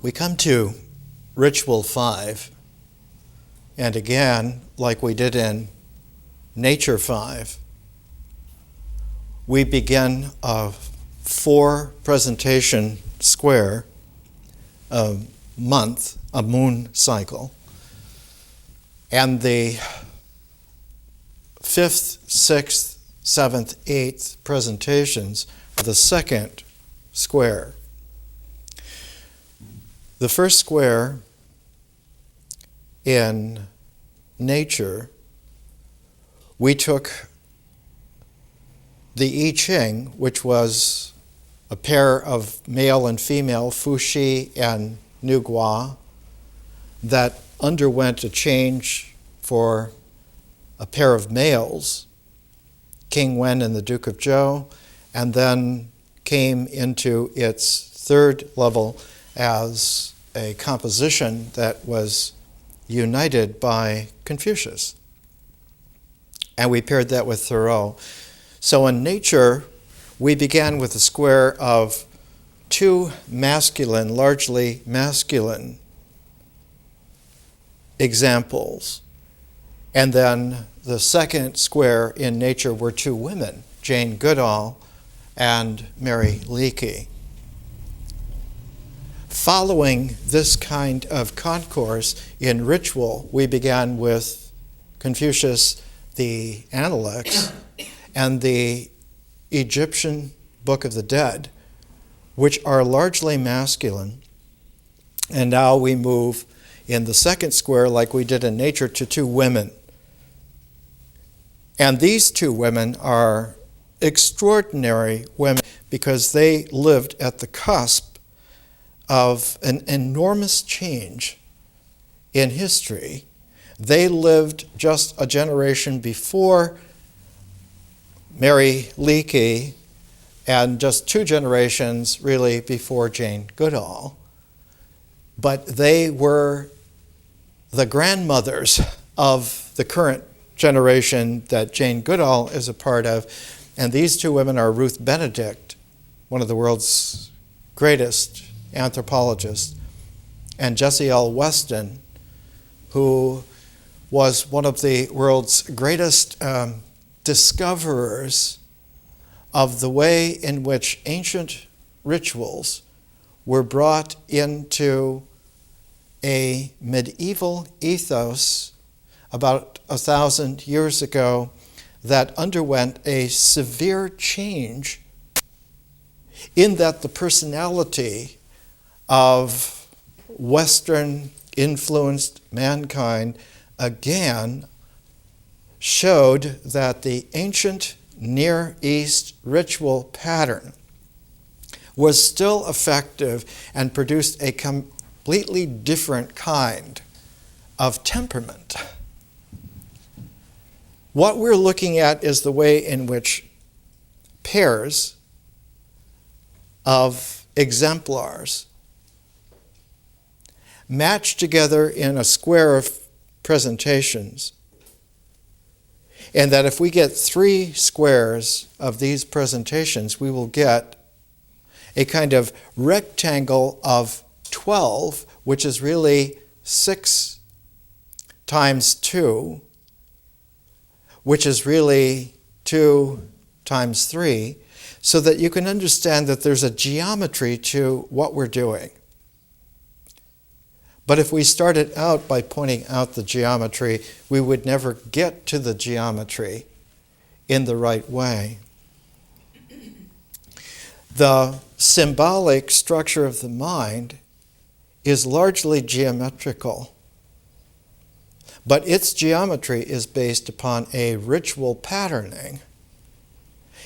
We come to Ritual 5, and again, like we did in Nature 5, we begin a 4-presentation square, a month, a moon cycle, and the 5th, 6th, 7th, 8th presentations are the second square. The first square in nature, we took the I Ching, which was a pair of male and female, Fuxi and Nugua, that underwent a change for a pair of males, King Wen and the Duke of Zhou, and then came into its third level as a composition that was united by Confucius. And we paired that with Thoreau. So in nature, we began with a square of 2 masculine, largely masculine examples. And then the second square in nature were 2 women, Jane Goodall and Mary Leakey. Following this kind of concourse in ritual, we began with Confucius, the Analects, and the Egyptian Book of the Dead, which are largely masculine. And now we move in the second square, like we did in nature, to 2 women. And these 2 women are extraordinary women because they lived at the cusp of an enormous change in history. They lived just a generation before Mary Leakey and just 2 generations really before Jane Goodall. But they were the grandmothers of the current generation that Jane Goodall is a part of. And these 2 women are Ruth Benedict, one of the world's greatest anthropologists, and Jessie L. Weston, who was one of the world's greatest discoverers of the way in which ancient rituals were brought into a medieval ethos about 1,000 years ago that underwent a severe change in that the personality of Western-influenced mankind again showed that the ancient Near East ritual pattern was still effective and produced a completely different kind of temperament. What we're looking at is the way in which pairs of exemplars match together in a square of presentations, and that if we get 3 squares of these presentations, we will get a kind of rectangle of 12, which is really 6 times 2, which is really 2 times 3, so that you can understand that there's a geometry to what we're doing. But if we started out by pointing out the geometry, we would never get to the geometry in the right way. The symbolic structure of the mind is largely geometrical, but its geometry is based upon a ritual patterning.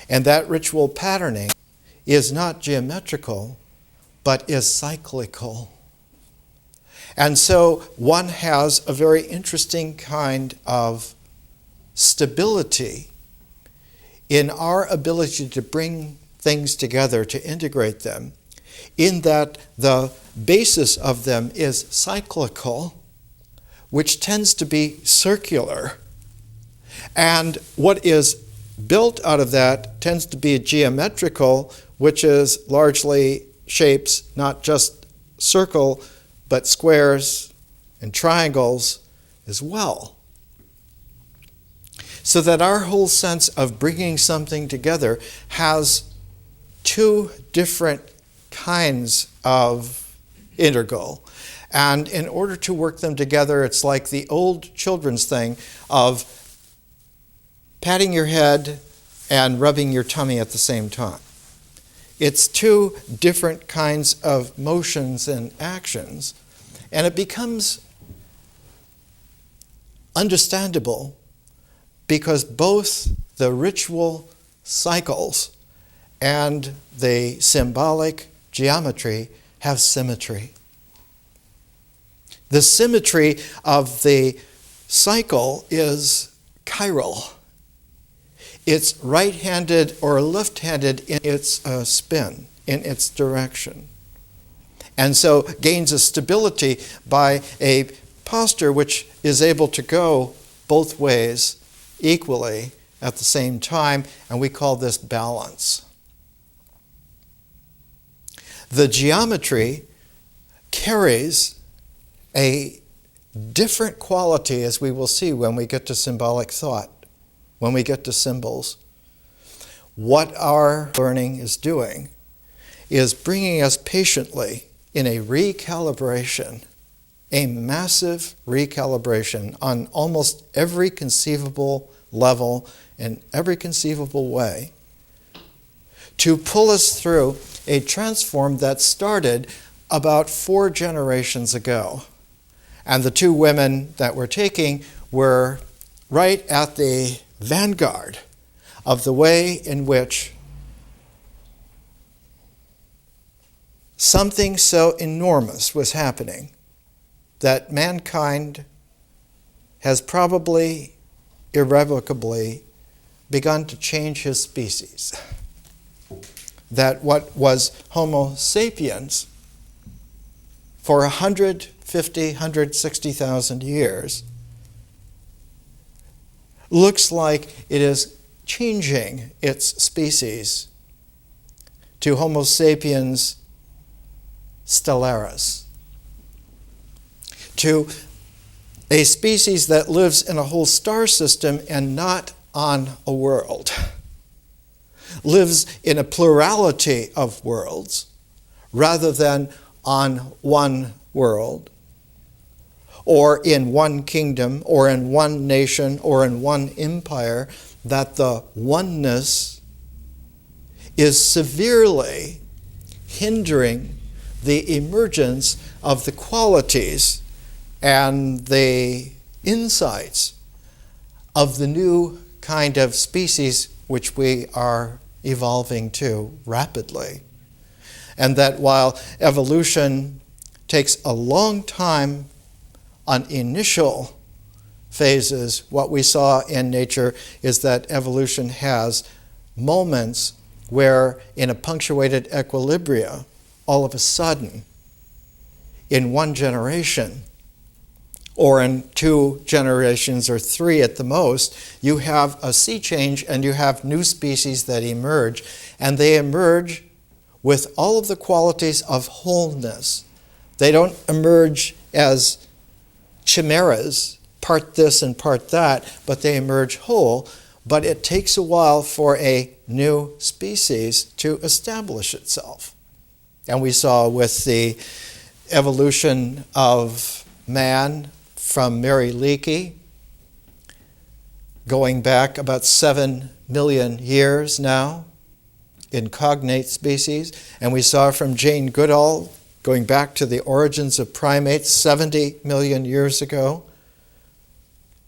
And that ritual patterning is not geometrical, but is cyclical. And so one has a very interesting kind of stability in our ability to bring things together, to integrate them, in that the basis of them is cyclical, which tends to be circular. And what is built out of that tends to be geometrical, which is largely shapes not just circle, but squares and triangles as well. So that our whole sense of bringing something together has two different kinds of integral. And in order to work them together, it's like the old children's thing of patting your head and rubbing your tummy at the same time. It's two different kinds of motions and actions, and it becomes understandable because both the ritual cycles and the symbolic geometry have symmetry. The symmetry of the cycle is chiral. It's right-handed or left-handed in its spin, in its direction. And so gains a stability by a posture which is able to go both ways equally at the same time, and we call this balance. The geometry carries a different quality, as we will see when we get to symbolic thought, when we get to symbols. What our learning is doing is bringing us patiently in a recalibration, a massive recalibration on almost every conceivable level and every conceivable way, to pull us through a transform that started about 4 generations ago. And the two women that we're taking were right at the vanguard of the way in which something so enormous was happening that mankind has probably irrevocably begun to change his species. That what was Homo sapiens for 150,000 years looks like it is changing its species to Homo sapiens stellaris, to a species that lives in a whole star system and not on a world, lives in a plurality of worlds rather than on one world, or in one kingdom, or in one nation, or in one empire, that the oneness is severely hindering the emergence of the qualities and the insights of the new kind of species which we are evolving to rapidly. And that while evolution takes a long time on initial phases, what we saw in nature is that evolution has moments where, in a punctuated equilibria, all of a sudden, in one generation, or in 2 generations or 3 at the most, you have a sea change and you have new species that emerge, and they emerge with all of the qualities of wholeness. They don't emerge as chimeras, part this and part that, but they emerge whole. But it takes a while for a new species to establish itself. And we saw with the evolution of man from Mary Leakey, going back about 7 million years now in cognate species. And we saw from Jane Goodall, going back to the origins of primates 70 million years ago.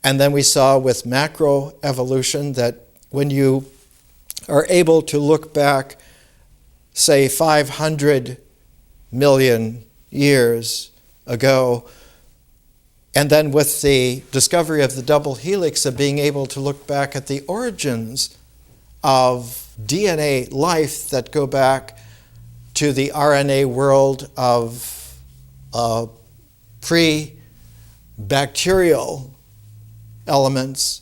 And then we saw with macroevolution that when you are able to look back, say, 500 million years ago, and then with the discovery of the double helix, of being able to look back at the origins of DNA life that go back to the RNA world of pre-bacterial elements,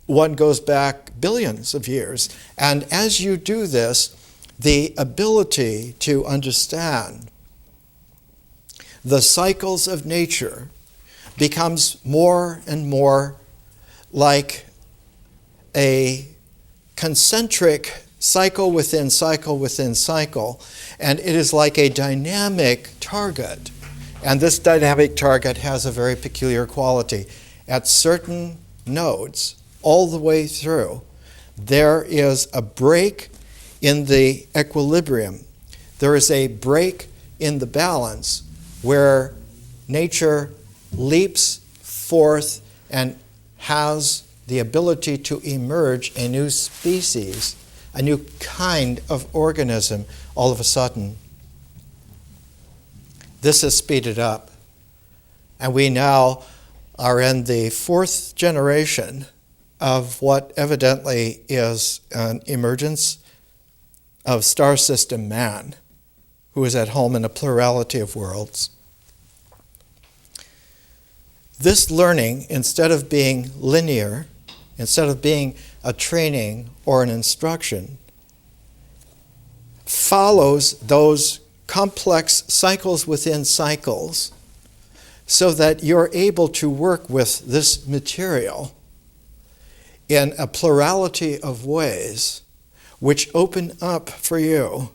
one goes back billions of years. And as you do this, the ability to understand the cycles of nature becomes more and more like a concentric cycle within cycle within cycle, and it is like a dynamic target. And this dynamic target has a very peculiar quality. At certain nodes, all the way through, there is a break in the equilibrium. There is a break in the balance where nature leaps forth and has the ability to emerge a new species, a new kind of organism all of a sudden. This has speeded up, and we now are in the fourth generation of what evidently is an emergence of star system man, who is at home in a plurality of worlds. This learning, instead of being linear, instead of being a training or an instruction, follows those complex cycles within cycles so that you're able to work with this material in a plurality of ways which open up for you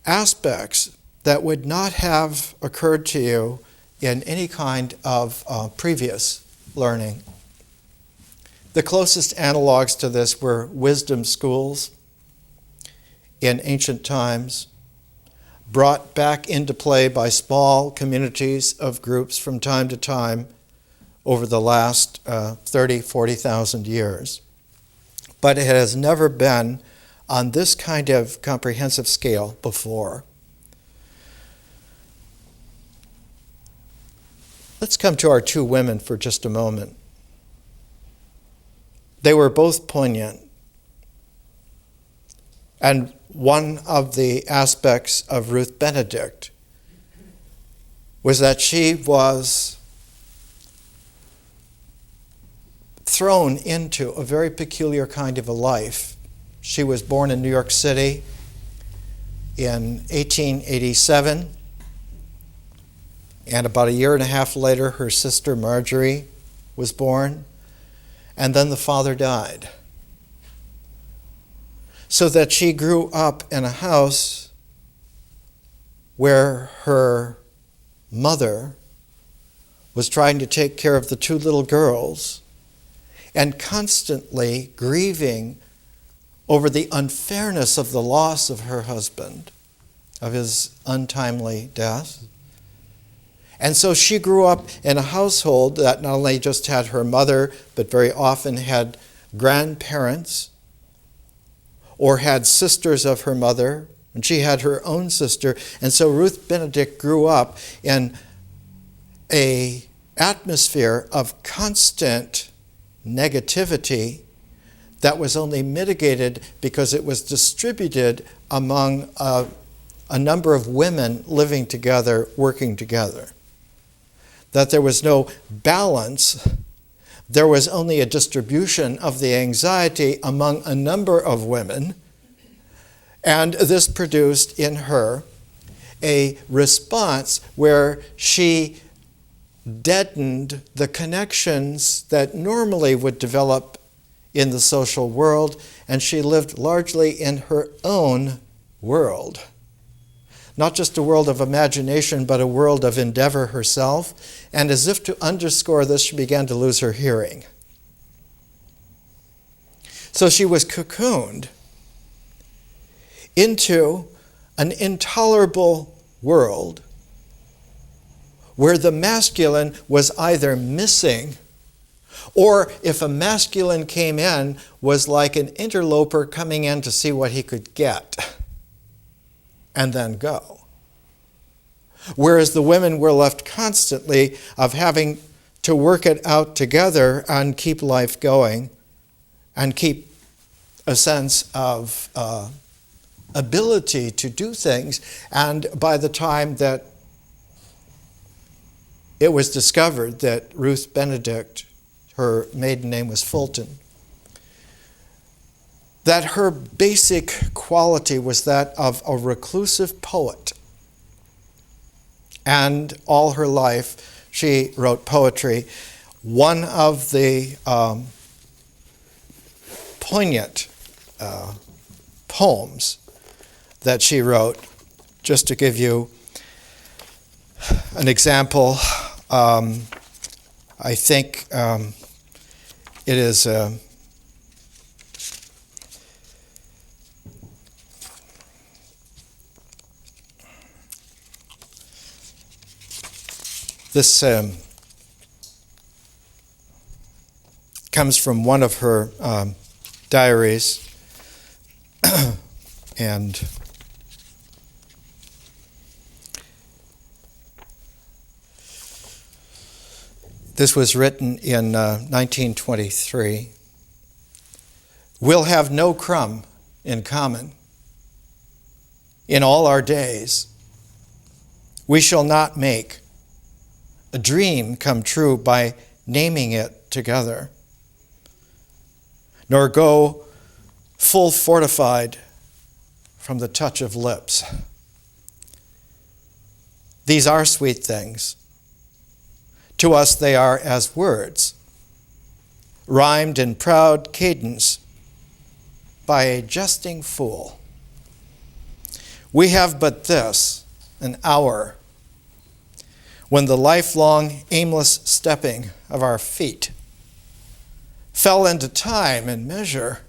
aspects that would not have occurred to you in any kind of previous learning. The closest analogs to this were wisdom schools in ancient times, brought back into play by small communities of groups from time to time over the last 30,000, 40,000 years. But it has never been on this kind of comprehensive scale before. Let's come to our two women for just a moment. They were both poignant. And one of the aspects of Ruth Benedict was that she was thrown into a very peculiar kind of a life. She was born in New York City in 1887, and about a year and a half later, her sister Marjorie was born, and then the father died. So that she grew up in a house where her mother was trying to take care of the two little girls and constantly grieving over the unfairness of the loss of her husband, of his untimely death. And so she grew up in a household that not only just had her mother, but very often had grandparents or had sisters of her mother, and she had her own sister. And so Ruth Benedict grew up in an atmosphere of constant negativity that was only mitigated because it was distributed among a number of women living together, working together. That there was no balance. There was only a distribution of the anxiety among a number of women, and this produced in her a response where she deadened the connections that normally would develop in the social world, and she lived largely in her own world. Not just a world of imagination, but a world of endeavor herself. And as if to underscore this, she began to lose her hearing. So she was cocooned into an intolerable world where the masculine was either missing, or if a masculine came in, was like an interloper coming in to see what he could get and then go. Whereas the women were left constantly of having to work it out together and keep life going and keep a sense of ability to do things. And by the time that it was discovered that Ruth Benedict, her maiden name was Fulton, that her basic quality was that of a reclusive poet. and all her life she wrote poetry. One of the poignant poems that she wrote, just to give you an example, I think it is this comes from one of her diaries, and this was written in 1923. We'll have no crumb in common in all our days. We shall not make a dream come true by naming it together, nor go full fortified from the touch of lips. These are sweet things. To us they are as words, rhymed in proud cadence by a jesting fool. We have but this, an hour, when the lifelong aimless stepping of our feet fell into time and measure,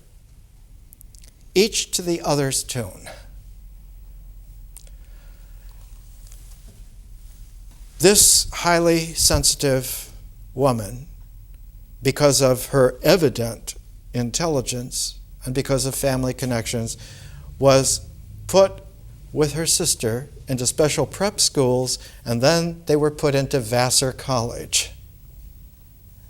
each to the other's tune. This highly sensitive woman, because of her evident intelligence and because of family connections, was put with her sister into special prep schools, and then they were put into Vassar College.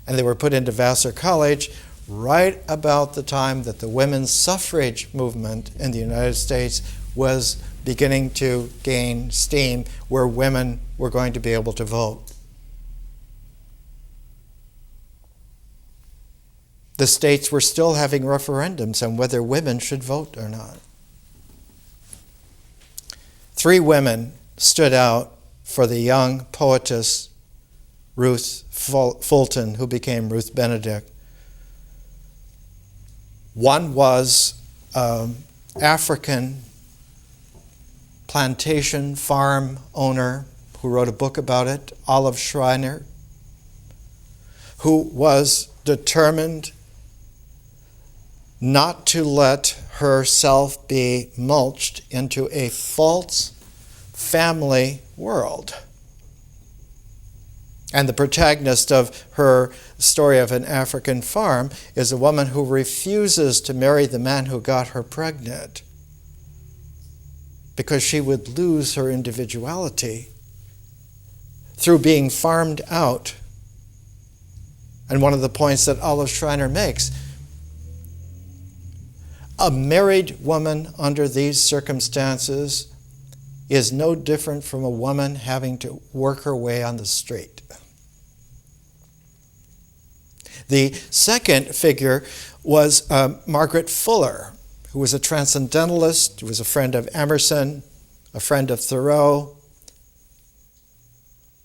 And they were put into Vassar College right about the time that the women's suffrage movement in the United States was beginning to gain steam, where women were going to be able to vote. The states were still having referendums on whether women should vote or not. 3 women stood out for the young poetess Ruth Fulton, who became Ruth Benedict. One was African plantation farm owner who wrote a book about it, Olive Schreiner, who was determined not to let herself be mulched into a false family world. And the protagonist of her story of an African farm is a woman who refuses to marry the man who got her pregnant because she would lose her individuality through being farmed out. And one of the points that Olive Schreiner makes, a married woman under these circumstances is no different from a woman having to work her way on the street. The second figure was Margaret Fuller, who was a transcendentalist, who was a friend of Emerson, a friend of Thoreau,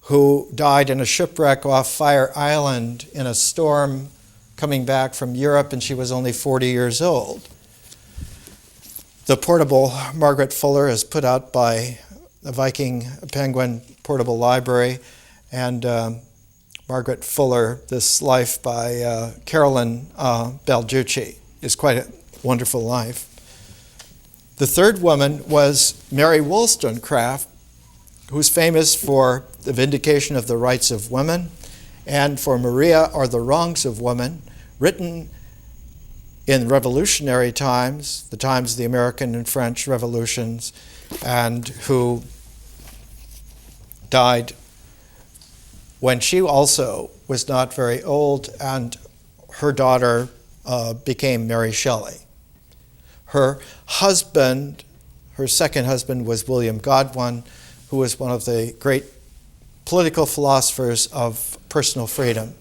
who died in a shipwreck off Fire Island in a storm coming back from Europe, and she was only 40 years old. The portable Margaret Fuller is put out by the Viking Penguin Portable Library, and Margaret Fuller, This Life by Carolyn Balducci, is quite a wonderful life. The third woman was Mary Wollstonecraft, who's famous for The Vindication of the Rights of Women and for Maria or the Wrongs of Women, written in revolutionary times, the times of the American and French revolutions, and who died when she also was not very old, and her daughter became Mary Shelley. Her husband, her second husband, was William Godwin, who was one of the great political philosophers of personal freedom.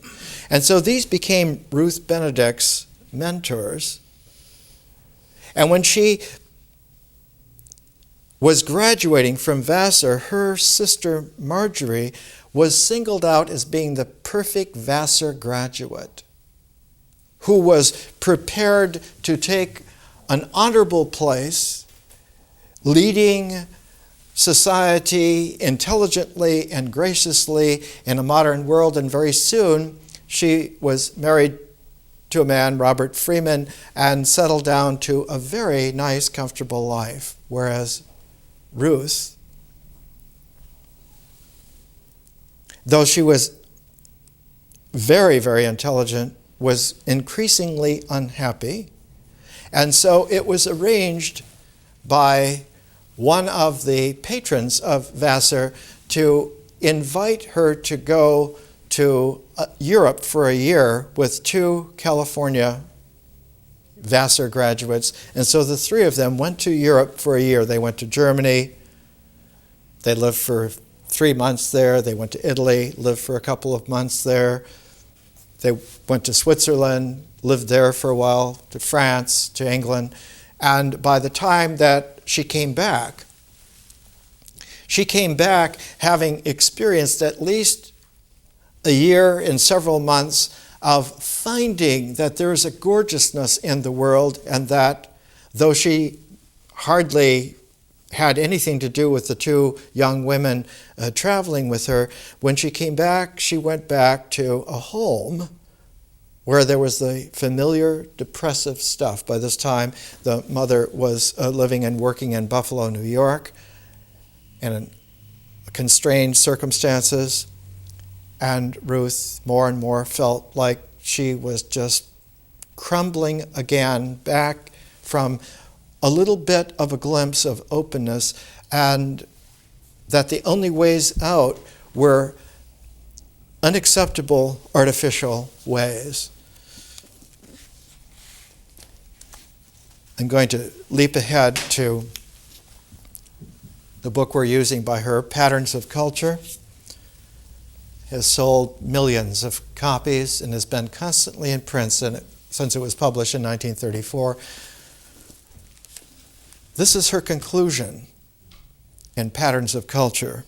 And so these became Ruth Benedict's mentors. And when she was graduating from Vassar, her sister Marjorie was singled out as being the perfect Vassar graduate who was prepared to take an honorable place, leading society intelligently and graciously in a modern world. And very soon she was married to a man, Robert Freeman, and settled down to a very nice, comfortable life. Whereas Ruth, though she was very, very intelligent, was increasingly unhappy. And so it was arranged by one of the patrons of Vassar to invite her to go to Europe for a year with 2 California Vassar graduates. And so the 3 of them went to Europe for a year. They went to Germany. They lived for 3 months there. They went to Italy, lived for a couple of months there. They went to Switzerland, lived there for a while, to France, to England. And by the time that she came back having experienced at least a year and several months of finding that there is a gorgeousness in the world, and that though she hardly had anything to do with the 2 young women traveling with her, when she came back, she went back to a home where there was the familiar depressive stuff. By this time, the mother was living and working in Buffalo, New York, in constrained circumstances. And Ruth more and more felt like she was just crumbling again back from a little bit of a glimpse of openness, and that the only ways out were unacceptable artificial ways. I'm going to leap ahead to the book we're using by her, Patterns of Culture. Has sold millions of copies and has been constantly in print since it was published in 1934. This is her conclusion in Patterns of Culture.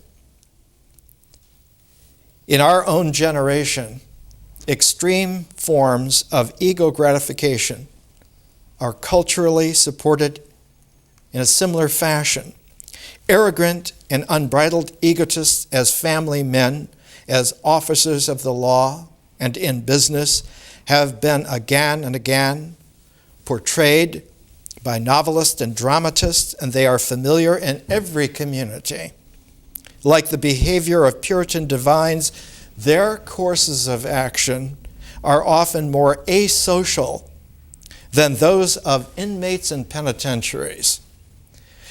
In our own generation, extreme forms of ego gratification are culturally supported in a similar fashion. Arrogant and unbridled egotists as family men, as officers of the law and in business, have been again and again portrayed by novelists and dramatists, and they are familiar in every community. Like the behavior of Puritan divines, their courses of action are often more asocial than those of inmates in penitentiaries.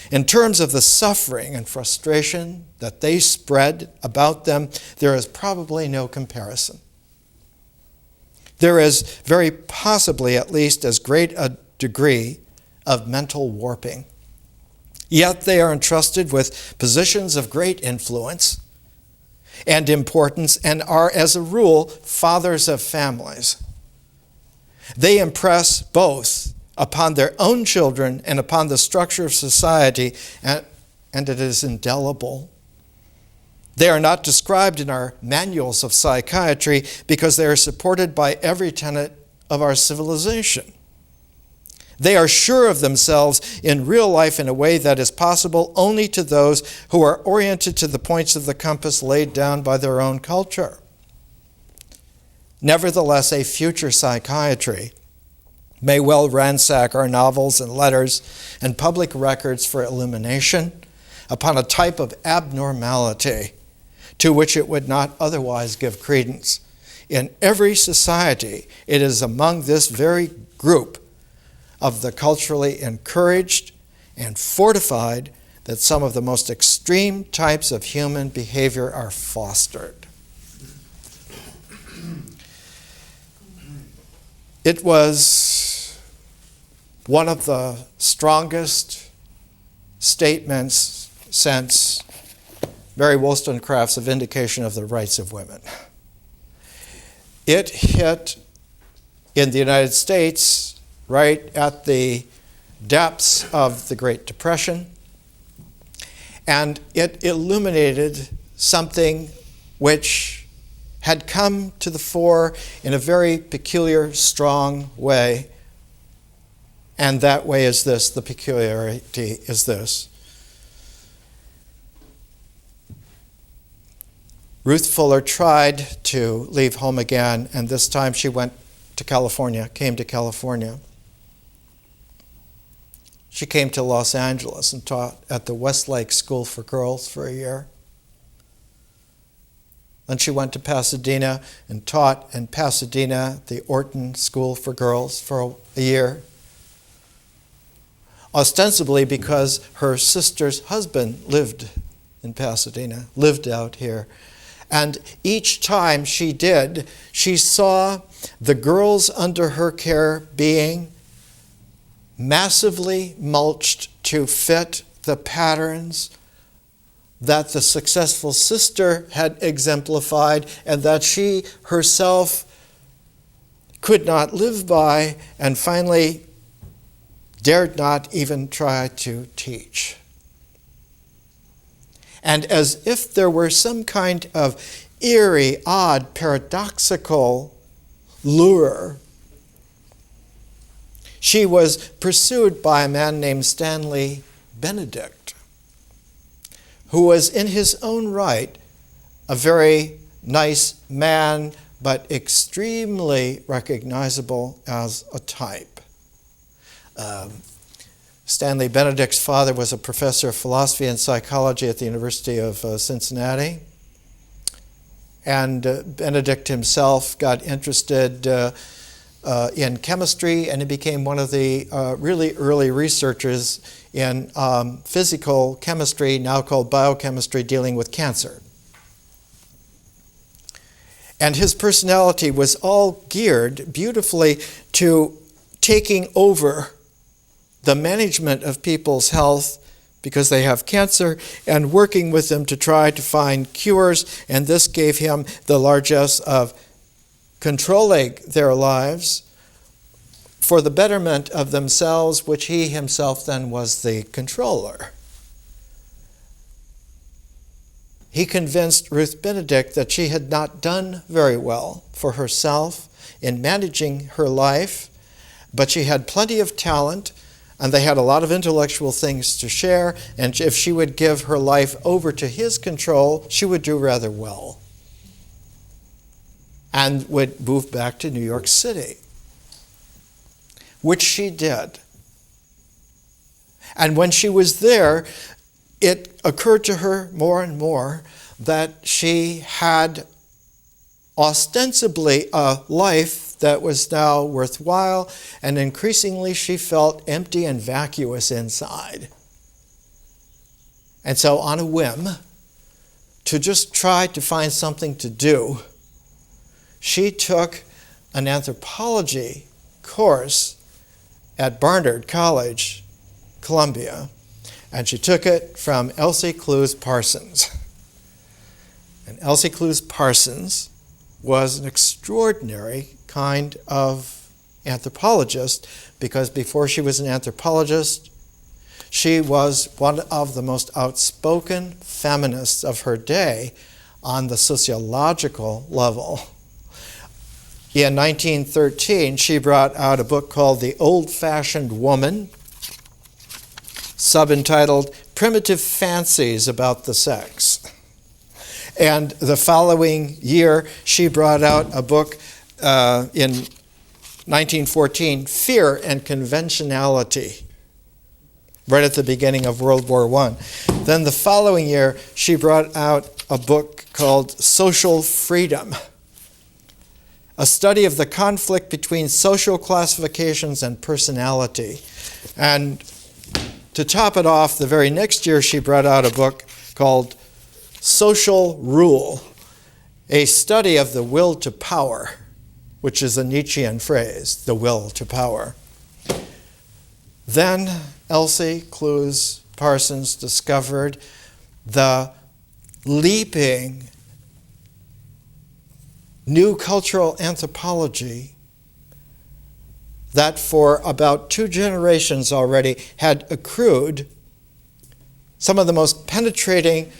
In terms of the suffering and frustration that they spread about them, there is probably no comparison. There is very possibly at least as great a degree of mental warping. Yet they are entrusted with positions of great influence and importance and are, as a rule, fathers of families. They impress both upon their own children and upon the structure of society, and it is indelible. They are not described in our manuals of psychiatry because they are supported by every tenet of our civilization. They are sure of themselves in real life in a way that is possible only to those who are oriented to the points of the compass laid down by their own culture. Nevertheless, a future psychiatry may well ransack our novels and letters and public records for illumination upon a type of abnormality to which it would not otherwise give credence. In every society, it is among this very group of the culturally encouraged and fortified that some of the most extreme types of human behavior are fostered. It was one of the strongest statements since Mary Wollstonecraft's Vindication of the Rights of Women. It hit in the United States right at the depths of the Great Depression. And it illuminated something which had come to the fore in a very peculiar, strong way. And that way is this, the peculiarity is this. Ruth Fuller tried to leave home again, and this time she came to California. She came to Los Angeles and taught at the Westlake School for Girls for a year. Then she went to Pasadena and taught in Pasadena at the Orton School for Girls for a year. Ostensibly because her sister's husband lived in Pasadena, lived out here. And each time she did, she saw the girls under her care being massively mulched to fit the patterns that the successful sister had exemplified and that she herself could not live by and finally dared not even try to teach. And as if there were some kind of eerie, odd, paradoxical lure, she was pursued by a man named Stanley Benedict, who was in his own right a very nice man, but extremely recognizable as a type. Stanley Benedict's father was a professor of philosophy and psychology at the University of Cincinnati. And Benedict himself got interested in chemistry, and he became one of the really early researchers in physical chemistry, now called biochemistry, dealing with cancer. And his personality was all geared beautifully to taking over the management of people's health because they have cancer and working with them to try to find cures. And this gave him the largesse of controlling their lives for the betterment of themselves, which he himself then was the controller. He convinced Ruth Benedict that she had not done very well for herself in managing her life, but she had plenty of talent, and they had a lot of intellectual things to share, and if she would give her life over to his control, she would do rather well and would move back to New York City, which she did. And when she was there, it occurred to her more and more that she had ostensibly a life that was now worthwhile, and increasingly she felt empty and vacuous inside. And so on a whim, to just try to find something to do, she took an anthropology course at Barnard College, Columbia, and she took it from Elsie Clews Parsons. And Elsie Clews Parsons was an extraordinary kind of anthropologist, because before she was an anthropologist, she was one of the most outspoken feminists of her day on the sociological level. In 1913, she brought out a book called The Old-Fashioned Woman, subentitled Primitive Fancies About the Sex. And the following year, she brought out a book in 1914, Fear and Conventionality, right at the beginning of World War I. Then the following year, she brought out a book called Social Freedom, a study of the conflict between social classifications and personality. And to top it off, the very next year, she brought out a book called Social Rule, a study of the will to power, which is a Nietzschean phrase, the will to power. Then Elsie Clews Parsons discovered the leaping new cultural anthropology that for about 2 generations already had accrued some of the most penetrating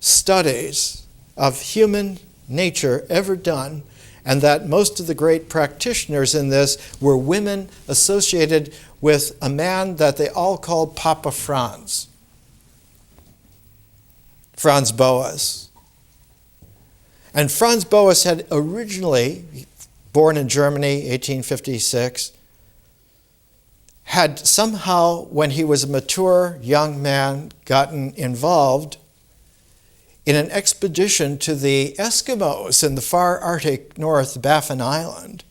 studies of human nature ever done, and that most of the great practitioners in this were women associated with a man that they all called Papa Franz Boas. And Franz Boas had originally, born in Germany, 1856, had somehow, when he was a mature young man, gotten involved in an expedition to the Eskimos in the far Arctic North, Baffin Island.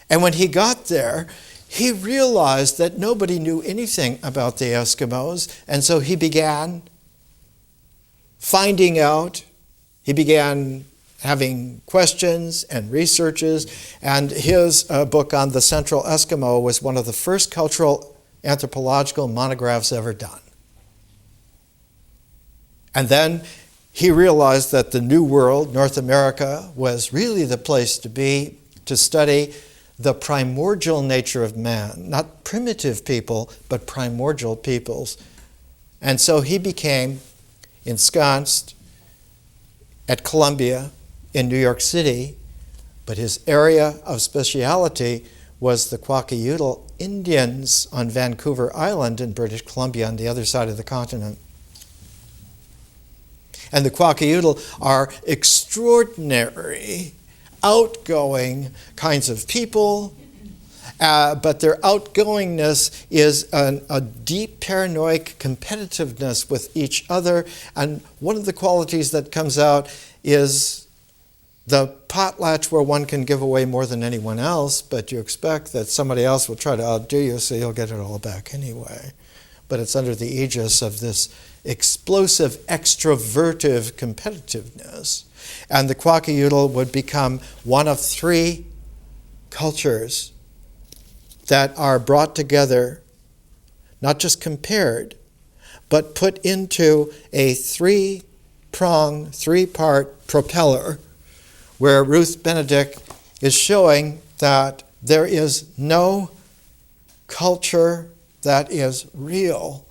And when he got there, he realized that nobody knew anything about the Eskimos, and so he began finding out. He began having questions and researches, and his book on the Central Eskimo was one of the first cultural anthropological monographs ever done. And then he realized that the New World, North America, was really the place to be to study the primordial nature of man, not primitive people, but primordial peoples. And so he became ensconced at Columbia in New York City, but his area of speciality was the Quakkanoodle Indians on Vancouver Island in British Columbia on the other side of the continent. And the Quakkanoodle are extraordinary, outgoing kinds of people, but their outgoingness is a deep paranoid competitiveness with each other. And one of the qualities that comes out is the potlatch where one can give away more than anyone else, but you expect that somebody else will try to outdo you, so you'll get it all back anyway. But it's under the aegis of this explosive, extrovertive competitiveness. And the Quakkanoodle would become one of three cultures that are brought together, not just compared, but put into a three-pronged, three-part propeller, where Ruth Benedict is showing that there is no culture that is real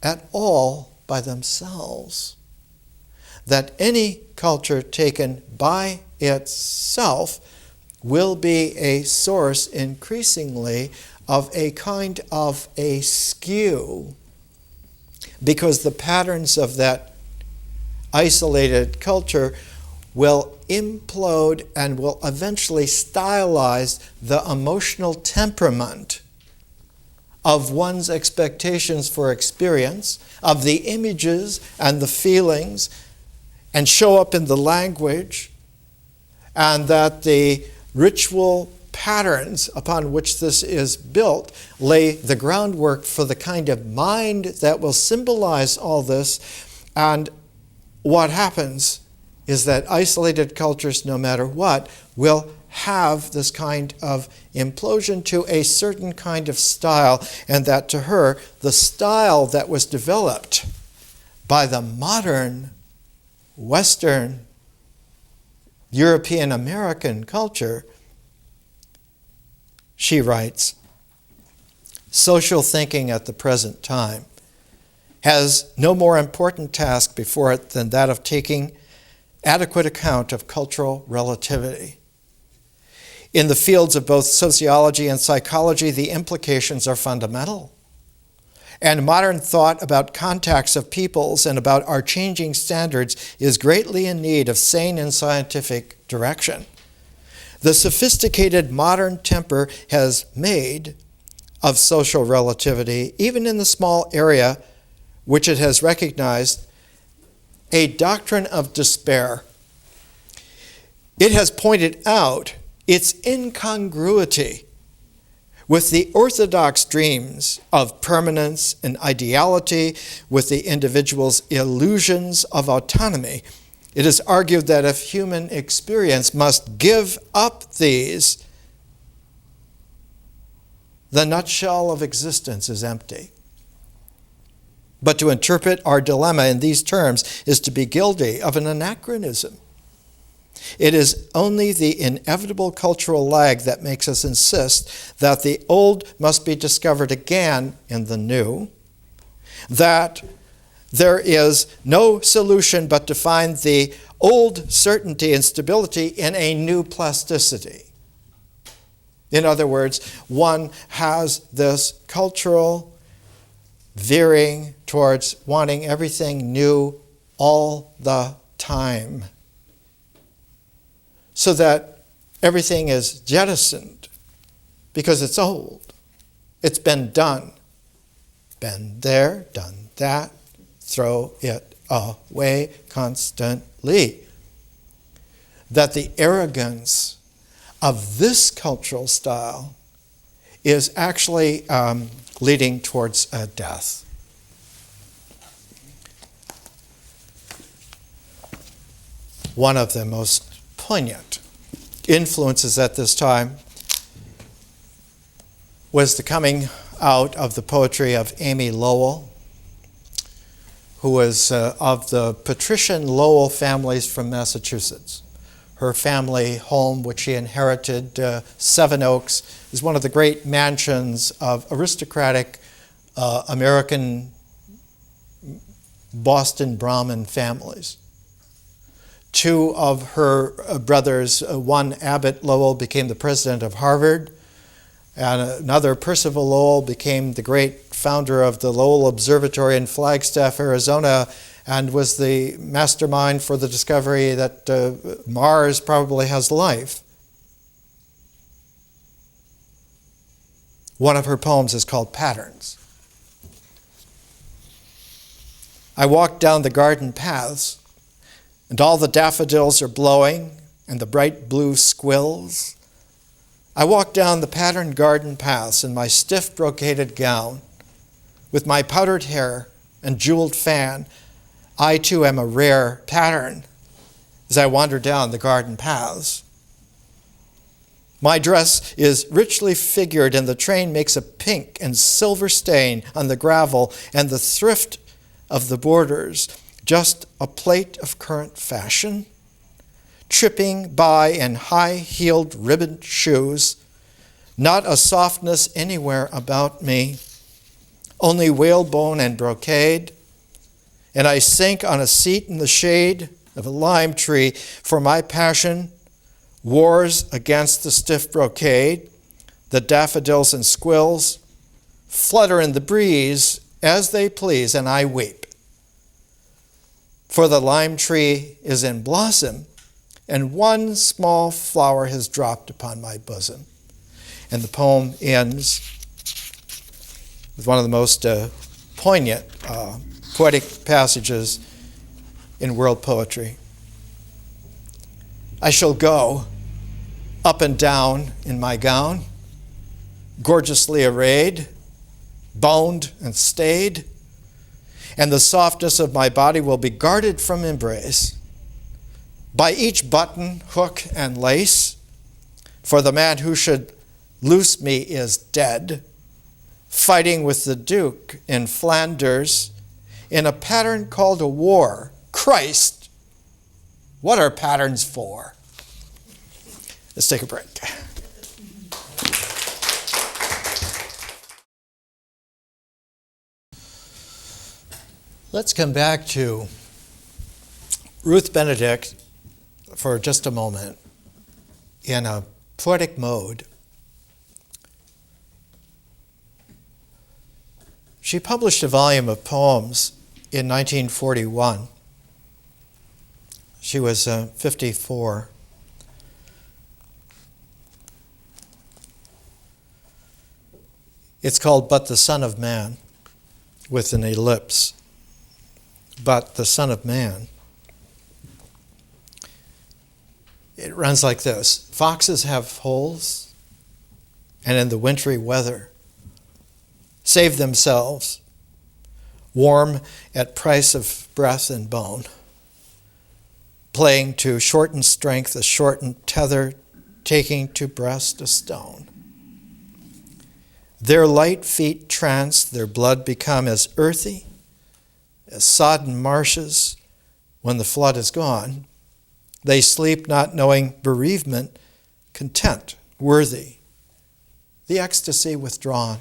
at all by themselves. That any culture taken by itself will be a source increasingly of a kind of a skew, because the patterns of that isolated culture will implode and will eventually stylize the emotional temperament of one's expectations for experience, of the images and the feelings, and show up in the language, and that the ritual patterns upon which this is built lay the groundwork for the kind of mind that will symbolize all this. And what happens is that isolated cultures, no matter what, will have this kind of implosion to a certain kind of style, and that to her, the style that was developed by the modern Western European American culture, she writes, social thinking at the present time has no more important task before it than that of taking adequate account of cultural relativity. In the fields of both sociology and psychology, the implications are fundamental. And modern thought about contacts of peoples and about our changing standards is greatly in need of sane and scientific direction. The sophisticated modern temper has made of social relativity, even in the small area which it has recognized, a doctrine of despair. It has pointed out its incongruity with the orthodox dreams of permanence and ideality, with the individual's illusions of autonomy. It is argued that if human experience must give up these, the nutshell of existence is empty. But to interpret our dilemma in these terms is to be guilty of an anachronism. It is only the inevitable cultural lag that makes us insist that the old must be discovered again in the new, that there is no solution but to find the old certainty and stability in a new plasticity. In other words, one has this cultural veering towards wanting everything new all the time, so that everything is jettisoned because it's old. It's been done. Been there, done that, throw it away constantly. That the arrogance of this cultural style is actually leading towards a death. One of the most poignant influences at this time was the coming out of the poetry of Amy Lowell, who was of the patrician Lowell families from Massachusetts. Her family home, which she inherited, Seven Oaks, is one of the great mansions of aristocratic American Boston Brahmin families. Two of her brothers, one Abbott Lowell, became the president of Harvard, and another, Percival Lowell, became the great founder of the Lowell Observatory in Flagstaff, Arizona, and was the mastermind for the discovery that Mars probably has life. One of her poems is called Patterns. I walked down the garden paths, and all the daffodils are blowing, and the bright blue squills. I walked down the patterned garden paths in my stiff brocaded gown, with my powdered hair and jeweled fan. I too am a rare pattern as I wander down the garden paths. My dress is richly figured, and the train makes a pink and silver stain on the gravel, and the thrift of the borders just a plate of current fashion, tripping by in high-heeled ribboned shoes, not a softness anywhere about me, only whalebone and brocade, and I sink on a seat in the shade of a lime tree, for my passion wars against the stiff brocade. The daffodils and squills flutter in the breeze as they please, and I weep. For the lime tree is in blossom, and one small flower has dropped upon my bosom. And the poem ends with one of the most poignant poetic passages in world poetry. I shall go up and down in my gown, gorgeously arrayed, boned and stayed, and the softness of my body will be guarded from embrace by each button, hook, and lace, for the man who should loose me is dead, fighting with the Duke in Flanders in a pattern called a war. Christ, what are patterns for? Let's take a break. Let's come back to Ruth Benedict for just a moment in a poetic mode. She published a volume of poems in 1941. She was 54. It's called But the Son of Man, with an ellipse. But the Son of Man. It runs like this. Foxes have holes, and in the wintry weather save themselves, warm at price of breath and bone, playing to shorten strength a shortened tether, taking to breast a stone. Their light feet trance, their blood become as earthy as sodden marshes when the flood is gone. They sleep not knowing bereavement, content, worthy, the ecstasy withdrawn.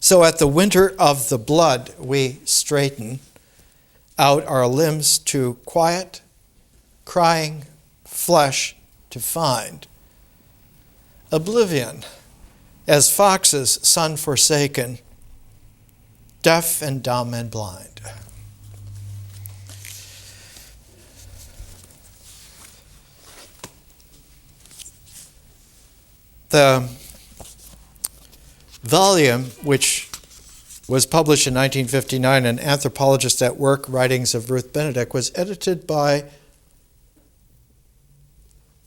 So at the winter of the blood, we straighten out our limbs to quiet, crying flesh to find oblivion, as foxes sun forsaken, deaf and dumb and blind. The volume, which was published in 1959, An Anthropologist at Work, Writings of Ruth Benedict, was edited by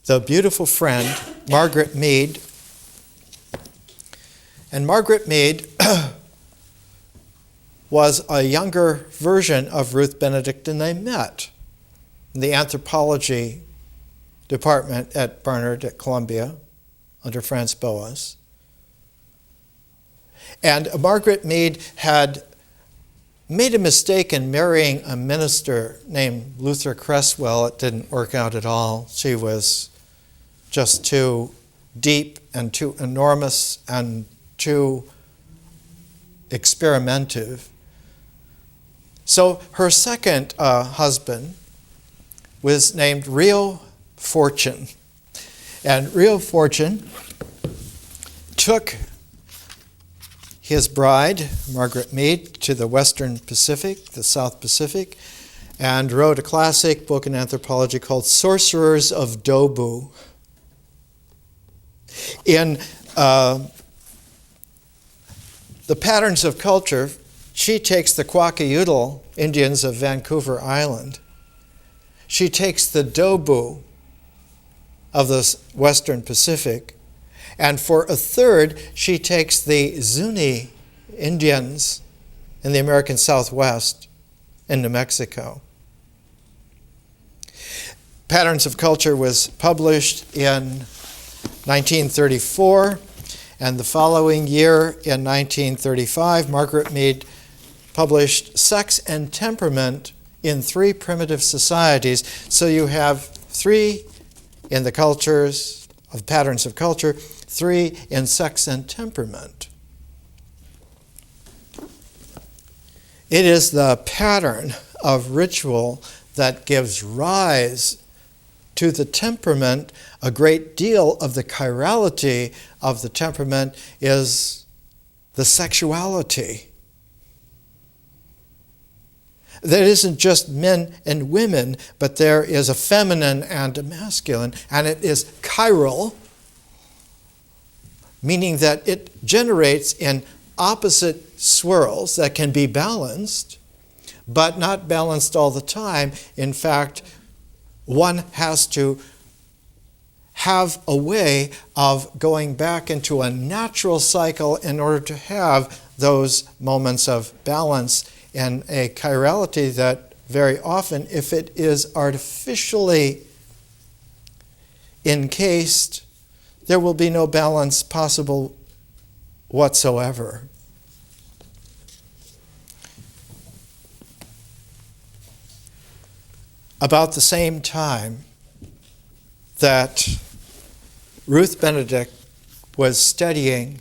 the beautiful friend, Margaret Mead. And Margaret Mead was a younger version of Ruth Benedict, and they met in the anthropology department at Barnard at Columbia under Franz Boas. And Margaret Mead had made a mistake in marrying a minister named Luther Cresswell. It didn't work out at all. She was just too deep and too enormous and too experimentative. So her second husband was named Rio Fortune. And Rio Fortune took his bride, Margaret Mead, to the Western Pacific, the South Pacific, and wrote a classic book in anthropology called Sorcerers of Dobu. In the Patterns of Culture, she takes the Quakkanoodle Indians of Vancouver Island. She takes the Dobu of the Western Pacific, and for a third, she takes the Zuni Indians in the American Southwest in New Mexico. Patterns of Culture was published in 1934, and the following year, in 1935, Margaret Mead published Sex and Temperament in 3 Primitive Societies. So you have 3 in the cultures of Patterns of Culture, 3 in Sex and Temperament. It is the pattern of ritual that gives rise to the temperament. A great deal of the chirality of the temperament is the sexuality. There isn't just men and women, but there is a feminine and a masculine, and it is chiral, meaning that it generates in opposite swirls that can be balanced, but not balanced all the time. In fact, one has to have a way of going back into a natural cycle in order to have those moments of balance and a chirality that very often, if it is artificially encased, there will be no balance possible whatsoever. About the same time that Ruth Benedict was studying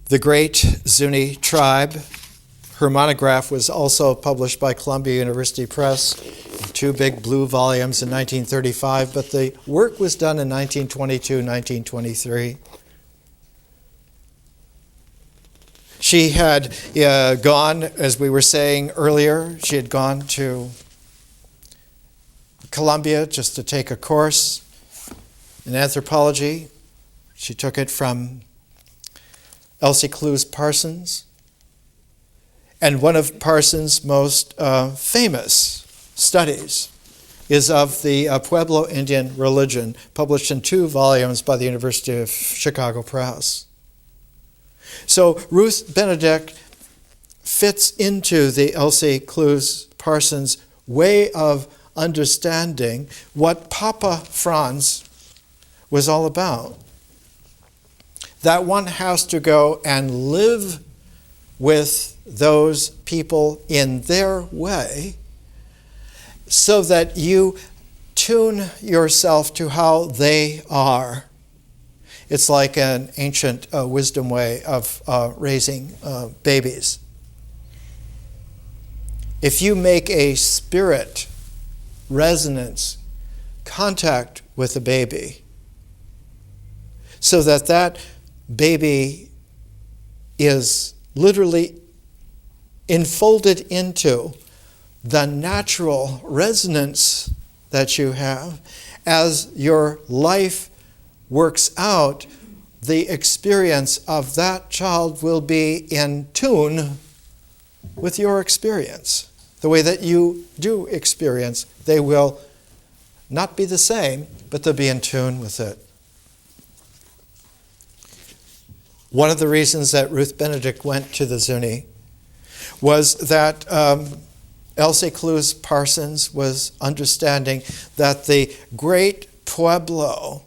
the great Zuni tribe, her monograph was also published by Columbia University Press, 2 big blue volumes in 1935, but the work was done in 1922, 1923. She had gone, as we were saying earlier, she had gone to Columbia just to take a course in anthropology. She took it from Elsie Clues Parsons. And one of Parsons' most famous studies is of the Pueblo Indian religion, published in 2 volumes by the University of Chicago Press. So Ruth Benedict fits into the Elsie Clues Parsons way of understanding what Papa Franz was all about. That one has to go and live with those people in their way so that you tune yourself to how they are. It's like an ancient wisdom way of raising babies. If you make a spirit resonance contact with a baby, so that that baby is literally enfolded into the natural resonance that you have, as your life works out, the experience of that child will be in tune with your experience. The way that you do experience, they will not be the same, but they'll be in tune with it. One of the reasons that Ruth Benedict went to the Zuni was that Elsie Clues Parsons was understanding that the great Pueblo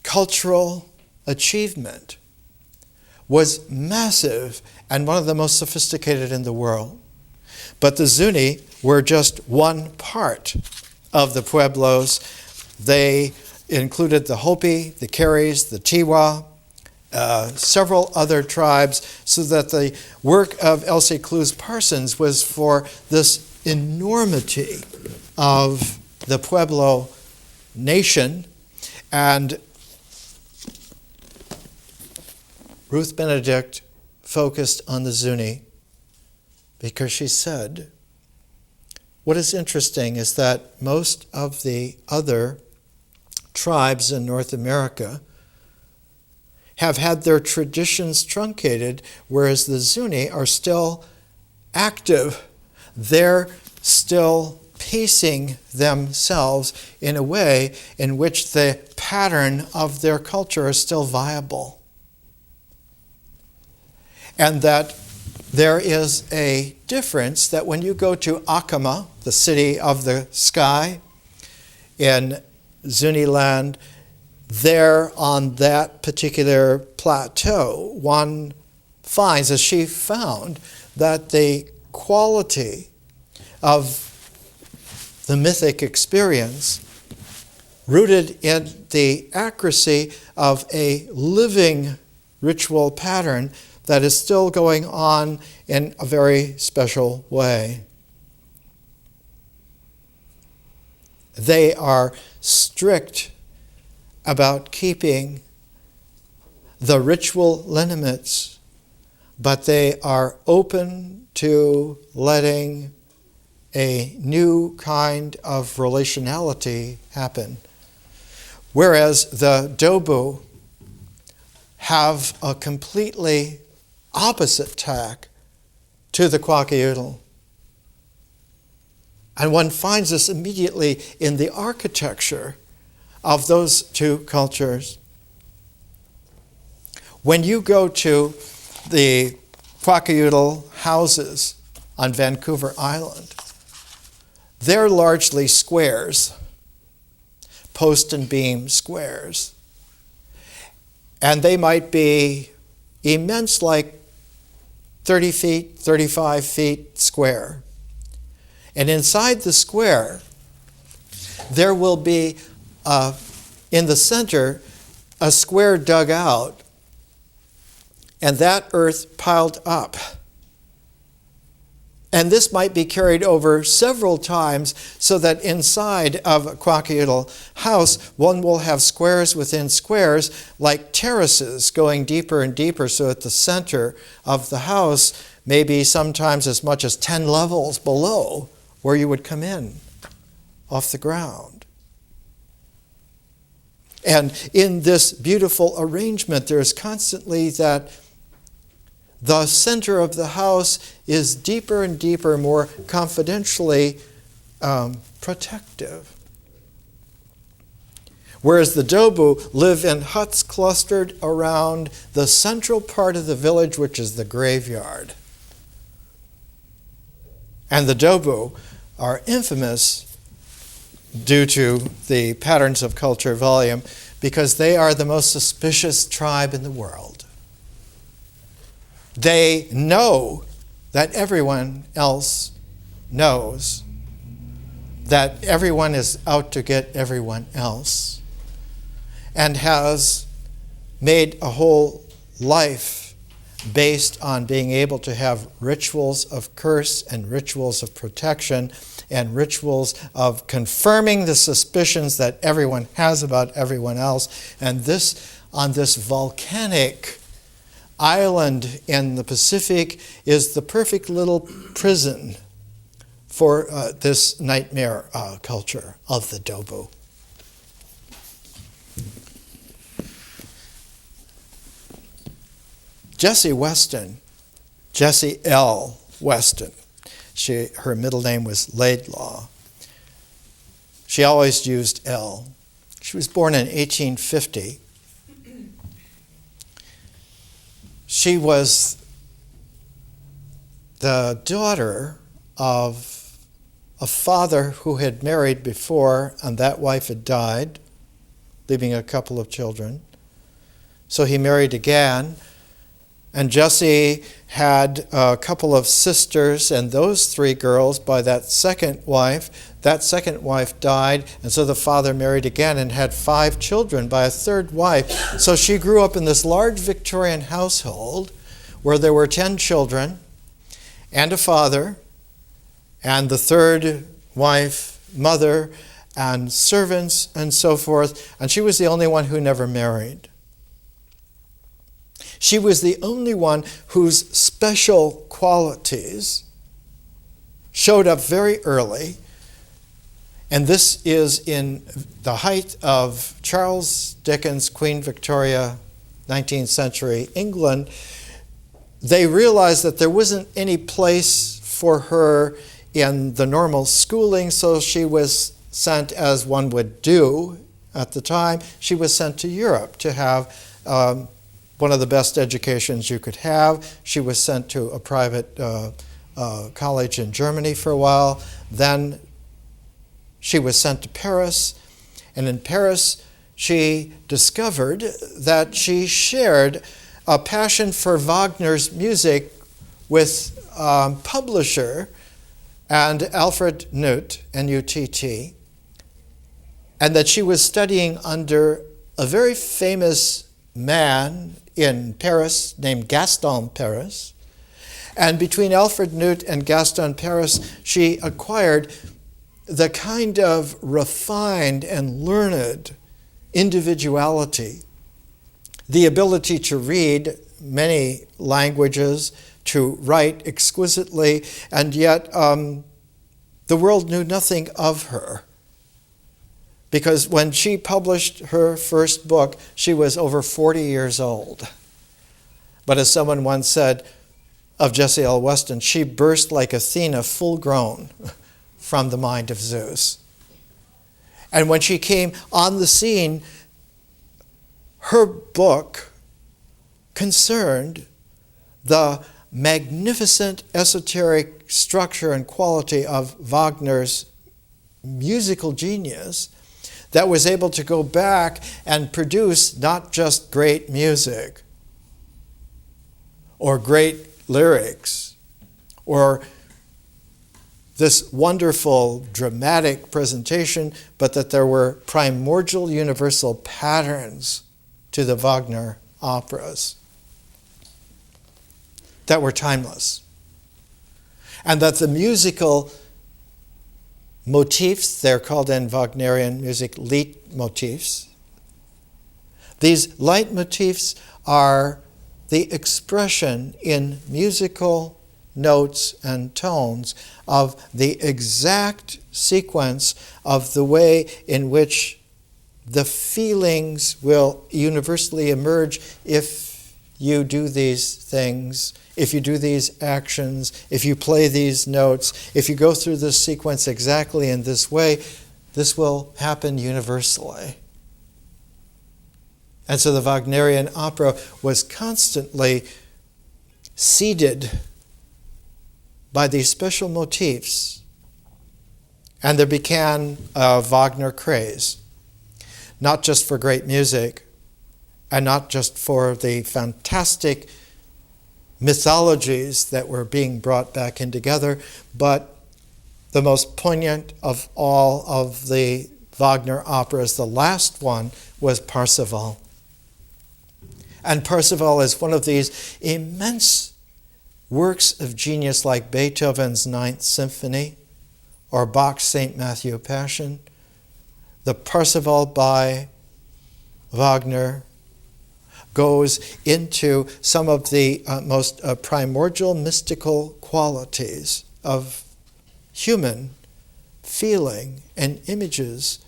cultural achievement was massive and one of the most sophisticated in the world. But the Zuni were just one part of the Pueblos. They included the Hopi, the Careys, the Tiwa, several other tribes, so that the work of Elsie Clues Parsons was for this enormity of the Pueblo nation. And Ruth Benedict focused on the Zuni because she said, what is interesting is that most of the other tribes in North America have had their traditions truncated, whereas the Zuni are still active. They're still pacing themselves in a way in which the pattern of their culture is still viable. And that there is a difference that when you go to Acoma, the city of the sky in Zuni land, there on that particular plateau, one finds, as she found, that the quality of the mythic experience, rooted in the accuracy of a living ritual pattern that is still going on in a very special way. They are strict about keeping the ritual lineaments, but they are open to letting a new kind of relationality happen. Whereas the Dobu have a completely opposite tack to the Quakkanoodle. And one finds this immediately in the architecture of those two cultures. When you go to the Quakkanoodle houses on Vancouver Island, they're largely squares, post and beam squares. And they might be immense, like 30 feet, 35 feet square. And inside the square, there will be, in the center, a square dug out, and that earth piled up. And this might be carried over several times, so that inside of a Quakkanoodle house, one will have squares within squares, like terraces going deeper and deeper, so at the center of the house, maybe sometimes as much as 10 levels below where you would come in off the ground. And in this beautiful arrangement, there is constantly that the center of the house is deeper and deeper, more confidentially protective. Whereas the Dobu live in huts clustered around the central part of the village, which is the graveyard. And the Dobu are infamous due to the patterns of culture volume because they are the most suspicious tribe in the world. They know that everyone else knows that everyone is out to get everyone else. and has made a whole life based on being able to have rituals of curse and rituals of protection and rituals of confirming the suspicions that everyone has about everyone else. And this, on this volcanic island in the Pacific, is the perfect little prison for this nightmare culture of the Dobu. Jessie Weston, Jessie L. Weston, her middle name was Laidlaw. She always used L. She was born in 1850. She was the daughter of a father who had married before, and that wife had died, leaving a couple of children. So he married again. And Jessie had a couple of sisters, and those three girls by that second wife died, and so the father married again and had 5 children by a third wife. So she grew up in this large Victorian household where there were 10 children and a father, and the third wife, mother, and servants, and so forth. And she was the only one who never married. She was the only one whose special qualities showed up very early. And this is in the height of Charles Dickens' Queen Victoria, 19th century England. They realized that there wasn't any place for her in the normal schooling, so she was sent, as one would do at the time, she was sent to Europe to have one of the best educations you could have. She was sent to a private college in Germany for a while. Then she was sent to Paris. And in Paris, she discovered that she shared a passion for Wagner's music with publisher and Alfred Nutt, N-U-T-T, and that she was studying under a very famous man in Paris named Gaston Paris. And between Alfred Nutt and Gaston Paris, she acquired the kind of refined and learned individuality, the ability to read many languages, to write exquisitely, and yet the world knew nothing of her. Because when she published her first book, she was over 40 years old. But as someone once said of Jessie L. Weston, she burst like Athena, full grown, from the mind of Zeus. And when she came on the scene, her book concerned the magnificent esoteric structure and quality of Wagner's musical genius that was able to go back and produce not just great music or great lyrics or this wonderful dramatic presentation, but that there were primordial universal patterns to the Wagner operas that were timeless. And that the musical motifs, they're called in Wagnerian music leitmotifs. These leitmotifs are the expression in musical notes and tones of the exact sequence of the way in which the feelings will universally emerge if you do these things, if you do these actions, if you play these notes, if you go through this sequence exactly in this way, this will happen universally. And so the Wagnerian opera was constantly seeded by these special motifs. And there began a Wagner craze, not just for great music, and not just for the fantastic mythologies that were being brought back in together, but the most poignant of all of the Wagner operas. The last one was Percival. And Percival is one of these immense works of genius like Beethoven's Ninth Symphony or Bach's St. Matthew Passion. The Percival by Wagner goes into some of the most primordial mystical qualities of human feeling and images,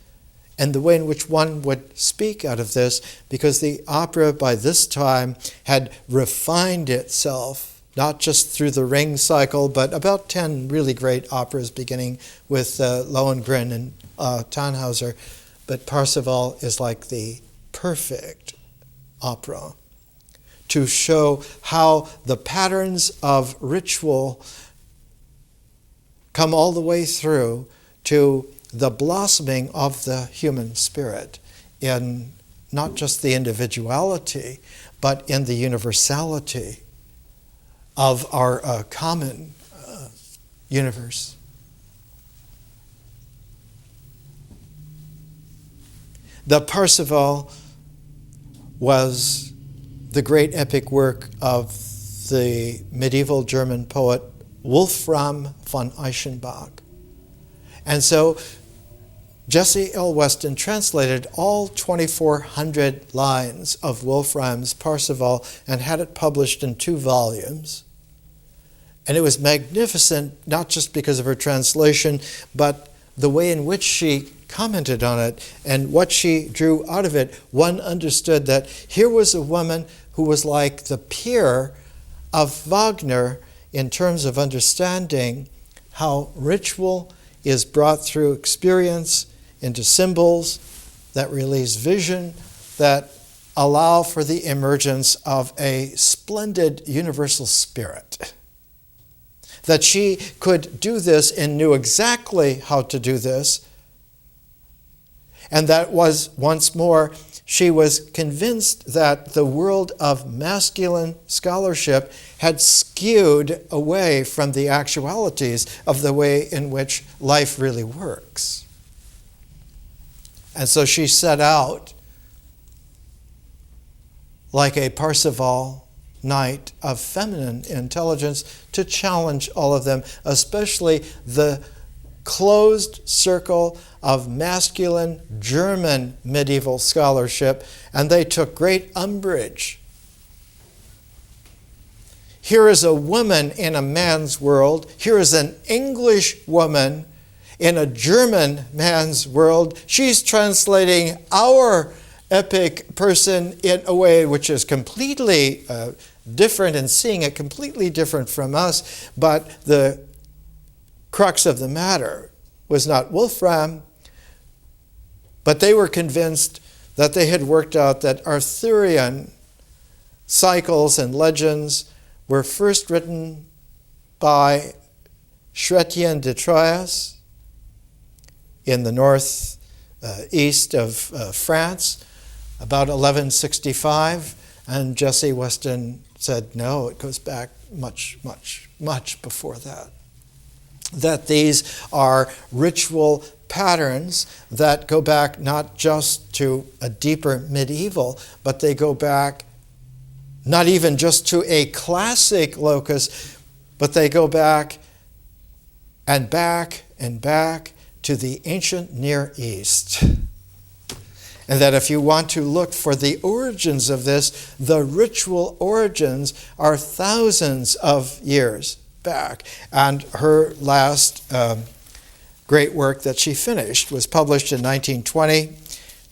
and the way in which one would speak out of this, because the opera by this time had refined itself, not just through the Ring cycle, but about 10 really great operas beginning with Lohengrin and Tannhauser. But Percival is like the perfect opera to show how the patterns of ritual come all the way through to the blossoming of the human spirit in not just the individuality, but in the universality of our common universe. The Percival was the great epic work of the medieval German poet Wolfram von Eichenbach. And so Jessie L. Weston translated all 2,400 lines of Wolfram's Percival and had it published in 2 volumes. And it was magnificent, not just because of her translation, but the way in which she commented on it and what she drew out of it. One understood that here was a woman who was like the peer of Wagner in terms of understanding how ritual is brought through experience into symbols that release vision, that allow for the emergence of a splendid universal spirit. That she could do this and knew exactly how to do this. And that was, once more, she was convinced that the world of masculine scholarship had skewed away from the actualities of the way in which life really works. And so she set out like a Percival knight of feminine intelligence to challenge all of them, especially the closed circle of masculine German medieval scholarship, and they took great umbrage. Here is a woman in a man's world. Here is an English woman in a German man's world. She's translating our epic person in a way which is completely different and seeing it completely different from us. But the crux of the matter was not Wolfram, but they were convinced that they had worked out that Arthurian cycles and legends were first written by Chrétien de Troyes in the north east of France, about 1165, and Jessie Weston said, no, it goes back much, much, much before that. That these are ritual patterns that go back not just to a deeper medieval, but they go back not even just to a classic locus, but they go back and back and back to the ancient Near East. And that if you want to look for the origins of this, the ritual origins are thousands of years back. And her last great work that she finished was published in 1920,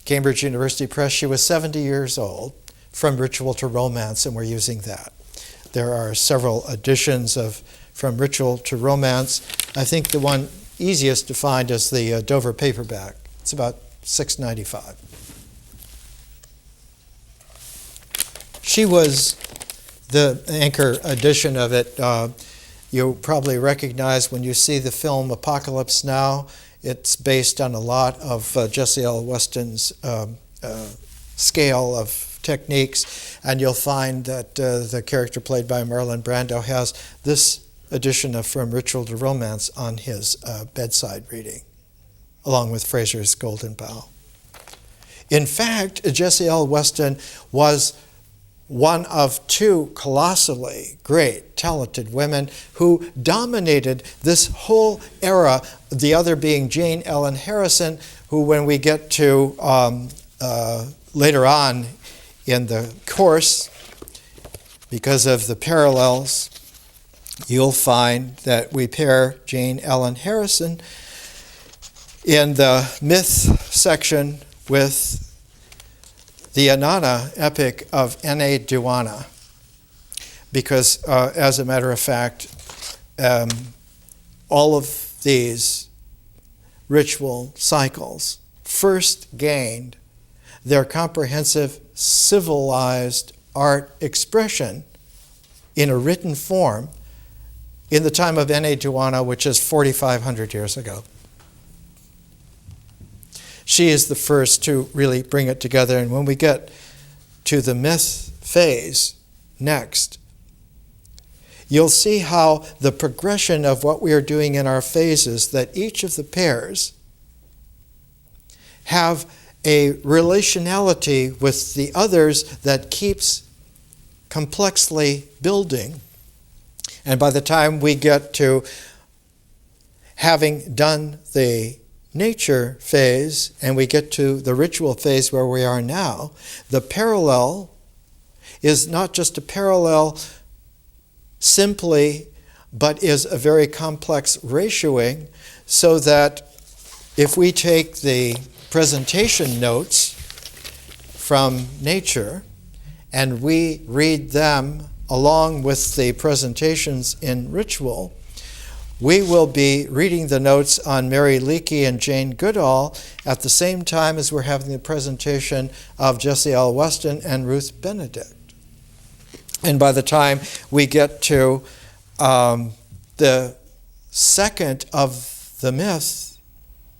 Cambridge University Press. She was 70 years old, From Ritual to Romance, and we're using that. There are several editions of From Ritual to Romance. I think the one easiest to find is the Dover paperback. It's about $6.95. She was the anchor edition of it. You'll probably recognize when you see the film Apocalypse Now. It's based on a lot of Jessie L. Weston's scale of techniques, and you'll find that the character played by Marlon Brando has this edition of From Ritual to Romance on his bedside reading. along with Fraser's Golden Bough. In fact, Jessie L. Weston was one of two colossally great, talented women who dominated this whole era, the other being Jane Ellen Harrison, who when we get to later on in the course, because of the parallels, you'll find that we pair Jane Ellen Harrison in the myth section with the Inanna epic of Ene Duana, because as a matter of fact, all of these ritual cycles first gained their comprehensive civilized art expression in a written form in the time of Ene Duana, which is 4,500 years ago. She is the first to really bring it together. And when we get to the myth phase next, you'll see how the progression of what we are doing in our phases, that each of the pairs have a relationality with the others that keeps complexly building. And by the time we get to having done the nature phase and we get to the ritual phase where we are now, the parallel is not just a parallel simply, but is a very complex ratioing, so that if we take the presentation notes from nature and we read them along with the presentations in ritual, we will be reading the notes on Mary Leakey and Jane Goodall at the same time as we're having the presentation of Jessie L. Weston and Ruth Benedict. And by the time we get to the second of the myth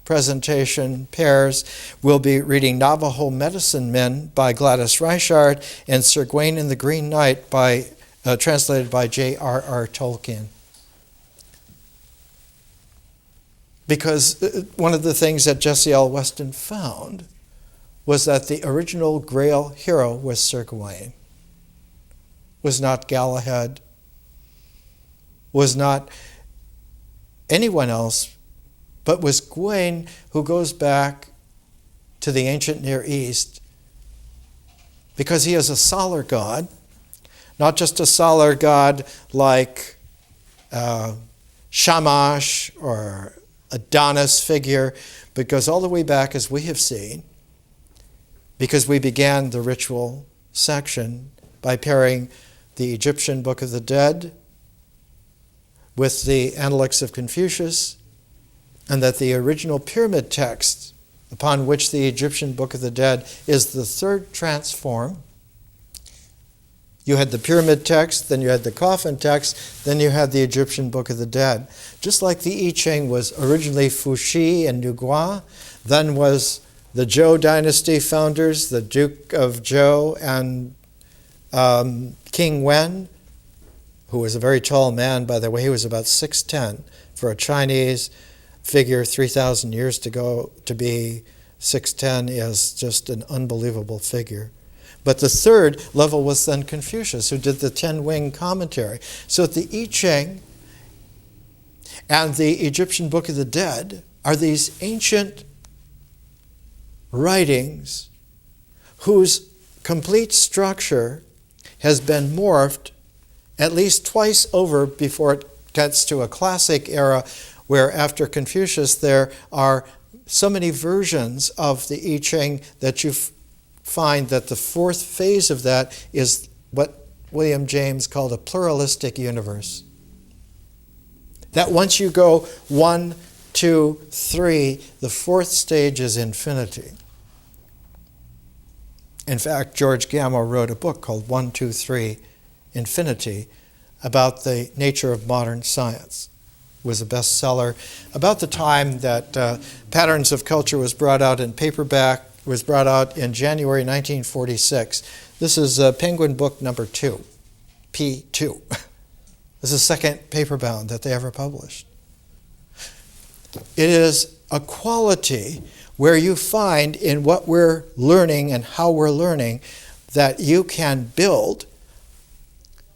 presentation pairs, we'll be reading Navajo Medicine Men by Gladys Reichard and Sir Gawain and the Green Knight translated by J.R.R. Tolkien. Because one of the things that Jessie L. Weston found was that the original Grail hero was Sir Gawain, was not Galahad, was not anyone else, but was Gawain, who goes back to the ancient Near East because he is a solar god, not just a solar god like Shamash or Adonis figure, but goes all the way back, as we have seen, because we began the ritual section by pairing the Egyptian Book of the Dead with the Analects of Confucius, and that the original pyramid text upon which the Egyptian Book of the Dead is the third transform. You had the pyramid text, then you had the coffin text, then you had the Egyptian Book of the Dead. Just like the I Ching was originally Fuxi and Nugua, then was the Zhou dynasty founders, the Duke of Zhou and King Wen, who was a very tall man, by the way. He was about 6'10". For a Chinese figure 3,000 years ago, to be 6'10" is just an unbelievable figure. But the third level was then Confucius, who did the 10-wing commentary. So the I Ching and the Egyptian Book of the Dead are these ancient writings whose complete structure has been morphed at least twice over before it gets to a classic era where after Confucius there are so many versions of the I Ching that you find that the fourth phase of that is what William James called a pluralistic universe. That once you go 1, 2, 3, the fourth stage is infinity. In fact, George Gamow wrote a book called 1, 2, 3, Infinity about the nature of modern science. It was a bestseller about the time that Patterns of Culture was brought out in paperback. It was brought out in January 1946. This is Penguin book number 2, P2. This is the second paper bound that they ever published. It is a quality where you find in what we're learning and how we're learning that you can build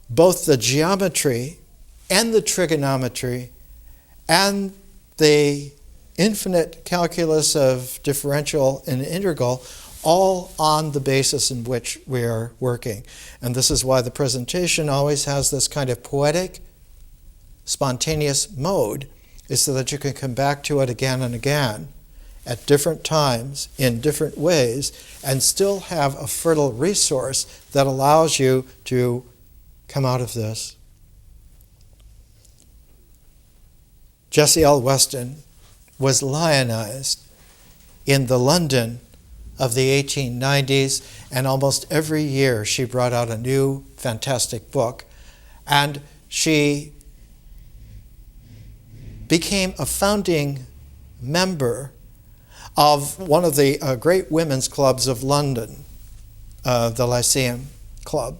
both the geometry and the trigonometry and the infinite calculus of differential and integral, all on the basis in which we are working. And this is why the presentation always has this kind of poetic, spontaneous mode, is so that you can come back to it again and again at different times in different ways and still have a fertile resource that allows you to come out of this. Jessie L. Weston was lionized in the London of the 1890s, and almost every year she brought out a new fantastic book, and she became a founding member of one of the great women's clubs of London, the Lyceum Club.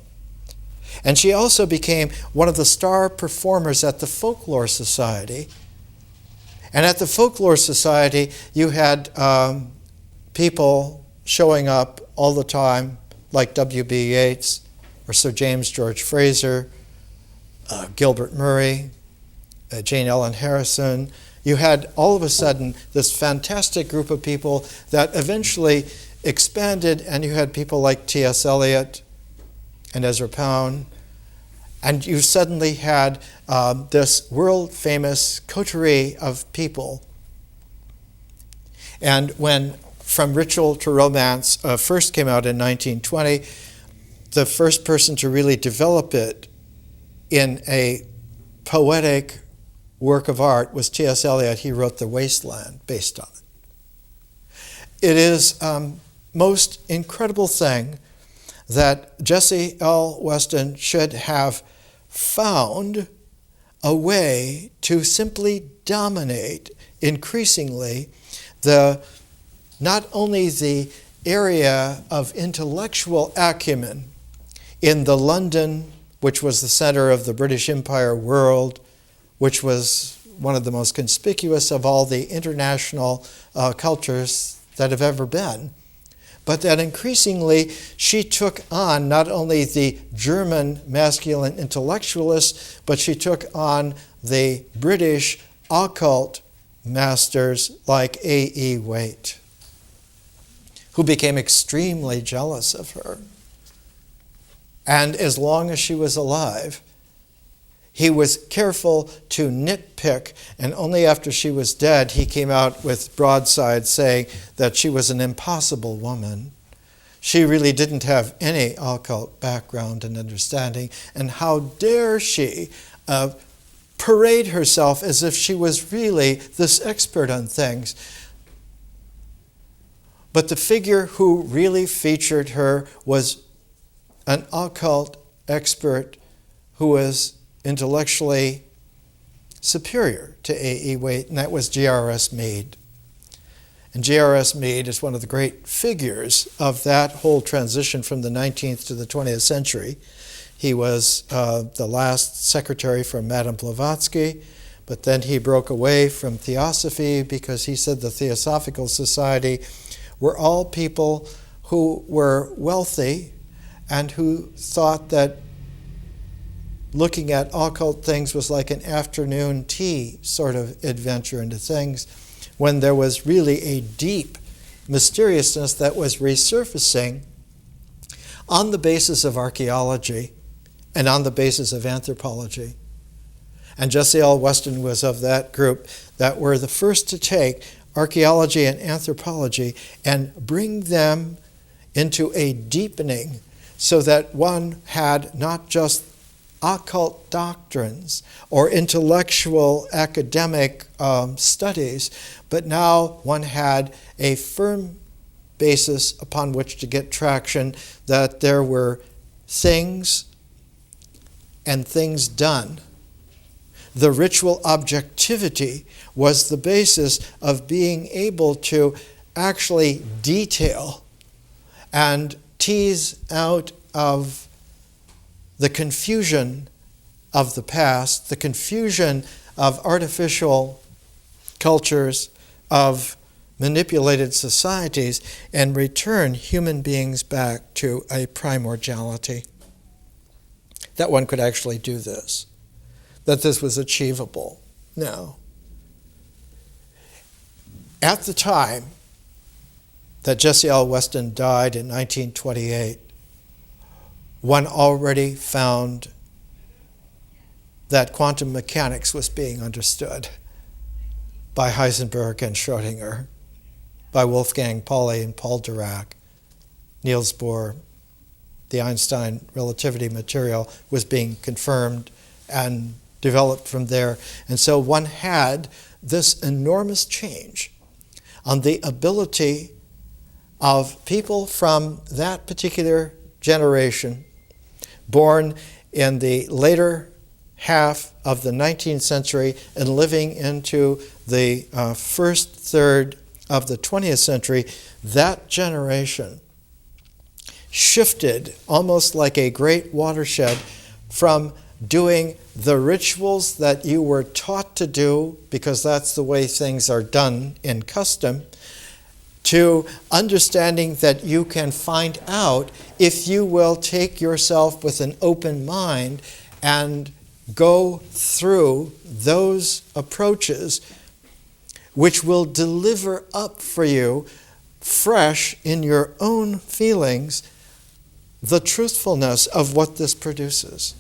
And she also became one of the star performers at the Folklore Society. And at the Folklore Society, you had people showing up all the time, like W.B. Yeats, or Sir James George Fraser, Gilbert Murray, Jane Ellen Harrison. You had all of a sudden this fantastic group of people that eventually expanded, and you had people like T.S. Eliot and Ezra Pound, and you suddenly had this world-famous coterie of people. And when From Ritual to Romance first came out in 1920, the first person to really develop it in a poetic work of art was T.S. Eliot. He wrote The Wasteland based on it. It is most incredible thing that Jessie L. Weston should have found a way to simply dominate increasingly not only the area of intellectual acumen in the London, which was the center of the British Empire world, which was one of the most conspicuous of all the international cultures that have ever been, but that increasingly she took on not only the German masculine intellectualists, but she took on the British occult masters like A.E. Waite, who became extremely jealous of her. And as long as she was alive, he was careful to nitpick, and only after she was dead he came out with broadsides saying that she was an impossible woman. She really didn't have any occult background and understanding, and how dare she parade herself as if she was really this expert on things. But the figure who really featured her was an occult expert who was intellectually superior to A.E. Waite, and that was G.R.S. Mead. And G.R.S. Mead is one of the great figures of that whole transition from the 19th to the 20th century. He was the last secretary for Madame Blavatsky, but then he broke away from Theosophy because he said the Theosophical Society were all people who were wealthy and who thought that looking at occult things was like an afternoon tea sort of adventure into things, when there was really a deep mysteriousness that was resurfacing on the basis of archaeology and on the basis of anthropology. And Jessie L. Weston was of that group that were the first to take archaeology and anthropology and bring them into a deepening so that one had not just occult doctrines or intellectual academic studies, but now one had a firm basis upon which to get traction, that there were things and things done. The ritual objectivity was the basis of being able to actually detail and tease out of the confusion of the past, the confusion of artificial cultures, of manipulated societies and return human beings back to a primordiality. That one could actually do this, that this was achievable now. At the time that Jesse L. Weston died in 1928, one already found that quantum mechanics was being understood by Heisenberg and Schrödinger, by Wolfgang Pauli and Paul Dirac, Niels Bohr. The Einstein relativity material was being confirmed and developed from there. And so one had this enormous change on the ability of people from that particular generation, born in the later half of the 19th century and living into the first third of the 20th century, that generation shifted almost like a great watershed from doing the rituals that you were taught to do, because that's the way things are done in custom, to understanding that you can find out if you will take yourself with an open mind and go through those approaches, which will deliver up for you, fresh in your own feelings, the truthfulness of what this produces.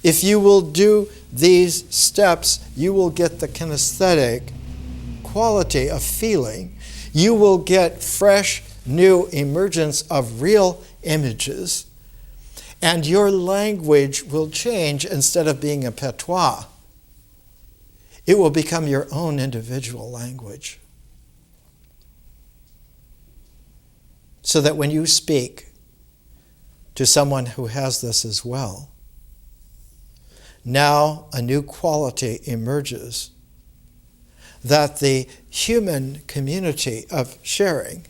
If you will do these steps, you will get the kinesthetic quality of feeling. You will get fresh, new emergence of real images. And your language will change. Instead of being a patois, it will become your own individual language. So that when you speak to someone who has this as well, now a new quality emerges, that the human community of sharing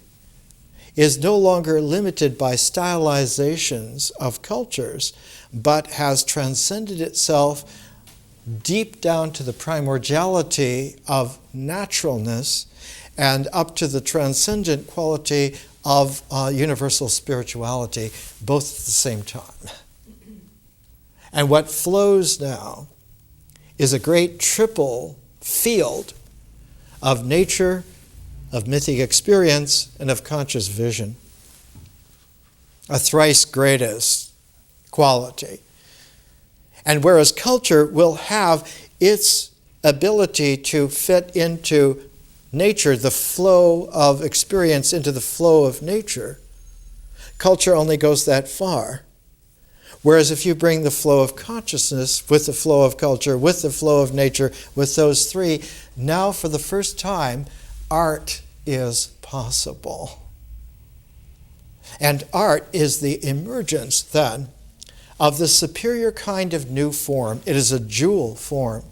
is no longer limited by stylizations of cultures, but has transcended itself deep down to the primordiality of naturalness and up to the transcendent quality of universal spirituality, both at the same time. And what flows now is a great triple field of nature, of mythic experience, and of conscious vision. A thrice greatest quality. And whereas culture will have its ability to fit into nature, the flow of experience into the flow of nature, culture only goes that far. Whereas if you bring the flow of consciousness with the flow of culture, with the flow of nature, with those three, now for the first time, art is possible. And art is the emergence, then, of the superior kind of new form. It is a jewel form.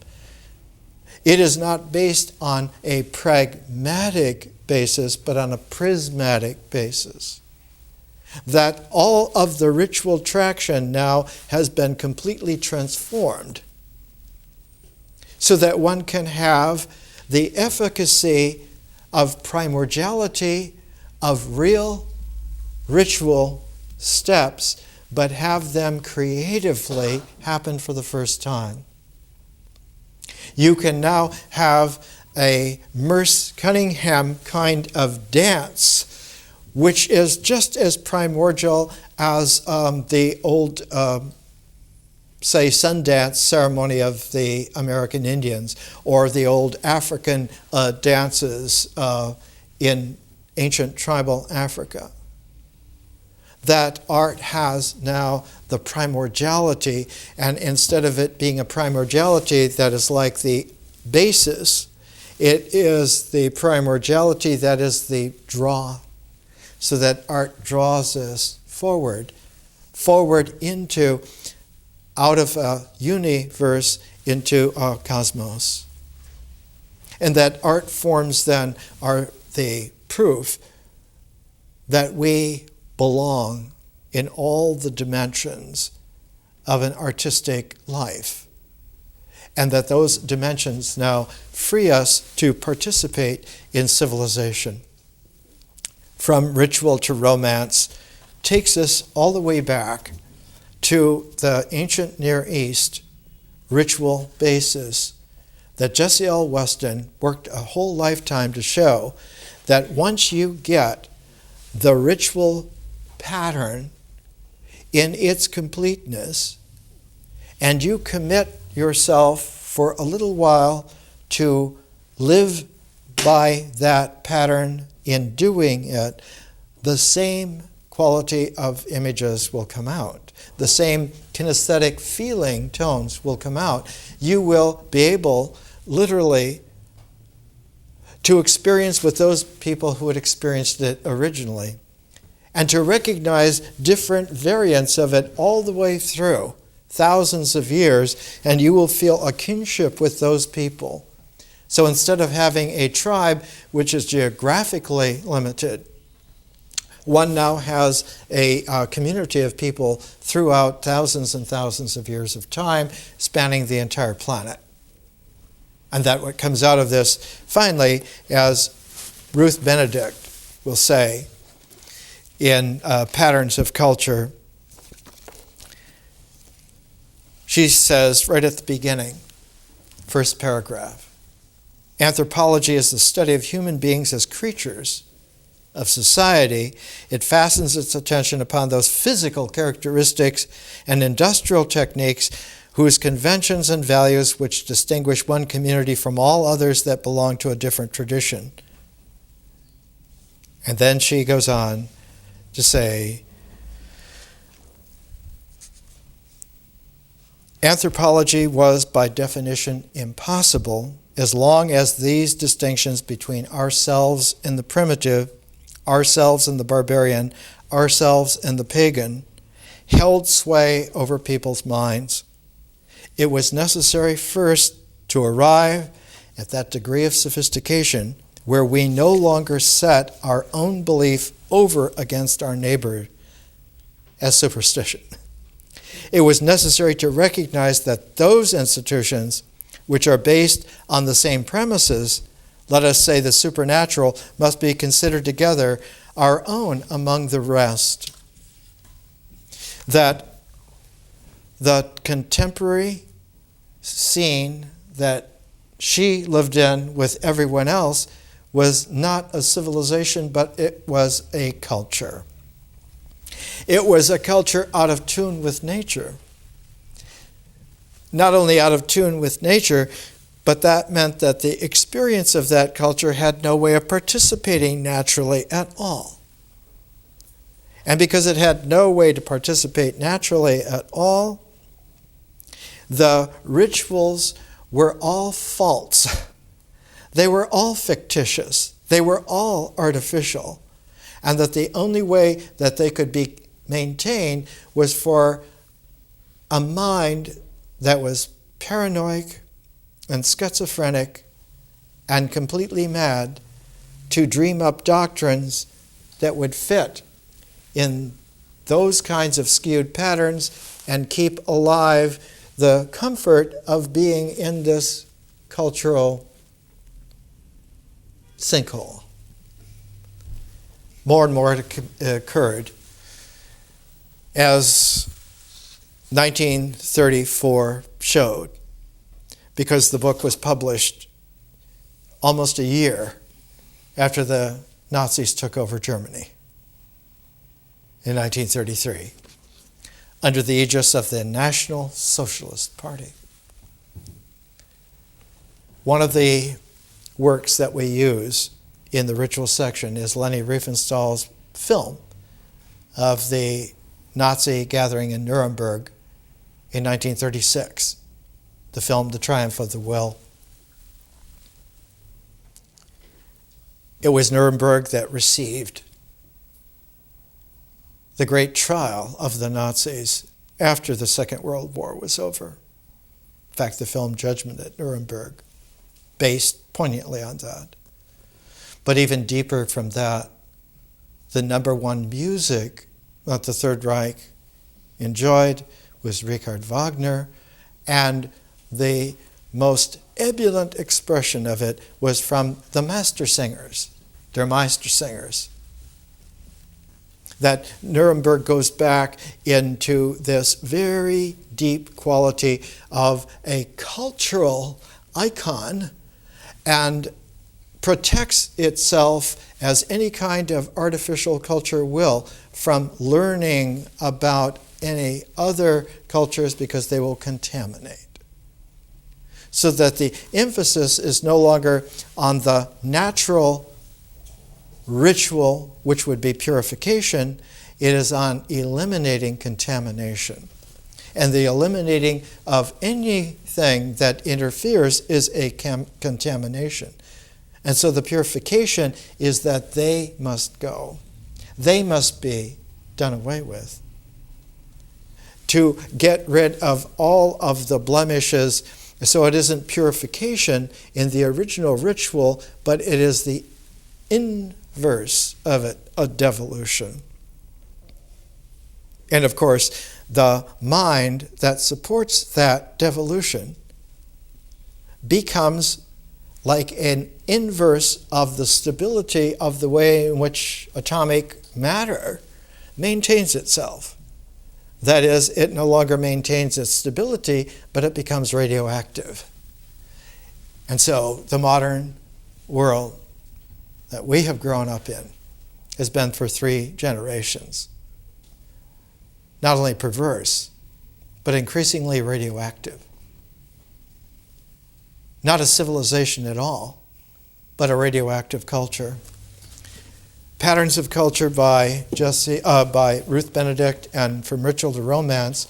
It is not based on a pragmatic basis, but on a prismatic basis. That all of the ritual traction now has been completely transformed, so that one can have the efficacy of primordiality, of real ritual steps, but have them creatively happen for the first time. You can now have a Merce Cunningham kind of dance, which is just as primordial as the old, say, Sundance ceremony of the American Indians, or the old African dances in ancient tribal Africa. That art has now the primordiality, and instead of it being a primordiality that is like the basis, it is the primordiality that is the draw. So that art draws us forward into, out of a universe, into a cosmos. And that art forms then are the proof that we belong in all the dimensions of an artistic life. and that those dimensions now free us to participate in civilization. From ritual to romance takes us all the way back to the ancient Near East ritual basis that Jessie L. Weston worked a whole lifetime to show that once you get the ritual pattern in its completeness and you commit yourself for a little while to live by that pattern in doing it, the same quality of images will come out. The same kinesthetic feeling tones will come out. You will be able, literally, to experience with those people who had experienced it originally, and to recognize different variants of it all the way through thousands of years, and you will feel a kinship with those people. So instead of having a tribe which is geographically limited, one now has a community of people throughout thousands and thousands of years of time, spanning the entire planet. And that what comes out of this, finally, as Ruth Benedict will say in Patterns of Culture, she says right at the beginning, first paragraph, anthropology is the study of human beings as creatures of society. It fastens its attention upon those physical characteristics and industrial techniques whose conventions and values which distinguish one community from all others that belong to a different tradition. And then she goes on to say, anthropology was by definition impossible as long as these distinctions between ourselves and the primitive, ourselves and the barbarian, ourselves and the pagan, held sway over people's minds. It was necessary first to arrive at that degree of sophistication where we no longer set our own belief over against our neighbor as superstition. It was necessary to recognize that those institutions which are based on the same premises, let us say the supernatural, must be considered together our own among the rest. That the contemporary scene that she lived in with everyone else was not a civilization, but it was a culture. It was a culture out of tune with nature. Not only out of tune with nature, but that meant that the experience of that culture had no way of participating naturally at all. And because it had no way to participate naturally at all, the rituals were all false. They were all fictitious. They were all artificial. And that the only way that they could be maintained was for a mind that was paranoid and schizophrenic and completely mad to dream up doctrines that would fit in those kinds of skewed patterns and keep alive the comfort of being in this cultural sinkhole. More and more it occurred as 1934 showed, because the book was published almost a year after the Nazis took over Germany in 1933, under the aegis of the National Socialist Party. One of the works that we use in the ritual section is Lenny Riefenstahl's film of the Nazi gathering in Nuremberg in 1936, the film The Triumph of the Will. It was Nuremberg that received the great trial of the Nazis after the Second World War was over. In fact, the film Judgment at Nuremberg, based poignantly on that. But even deeper from that, the number one music that the Third Reich enjoyed was Richard Wagner, and the most ebullient expression of it was from the master singers, their Meister singers. That Nuremberg goes back into this very deep quality of a cultural icon and protects itself, as any kind of artificial culture will, from learning about any other cultures because they will contaminate. So that the emphasis is no longer on the natural ritual, which would be purification, it is on eliminating contamination. And the eliminating of anything that interferes is a contamination. And so the purification is that they must go. They must be done away with. To get rid of all of the blemishes, so it isn't purification in the original ritual, but it is the inverse of it, a devolution. And of course, the mind that supports that devolution becomes like an inverse of the stability of the way in which atomic matter maintains itself. That is, it no longer maintains its stability, but it becomes radioactive. And so the modern world that we have grown up in has been for 3 generations not only perverse, but increasingly radioactive. Not a civilization at all, but a radioactive culture. Patterns of Culture by Ruth Benedict and From Ritual to Romance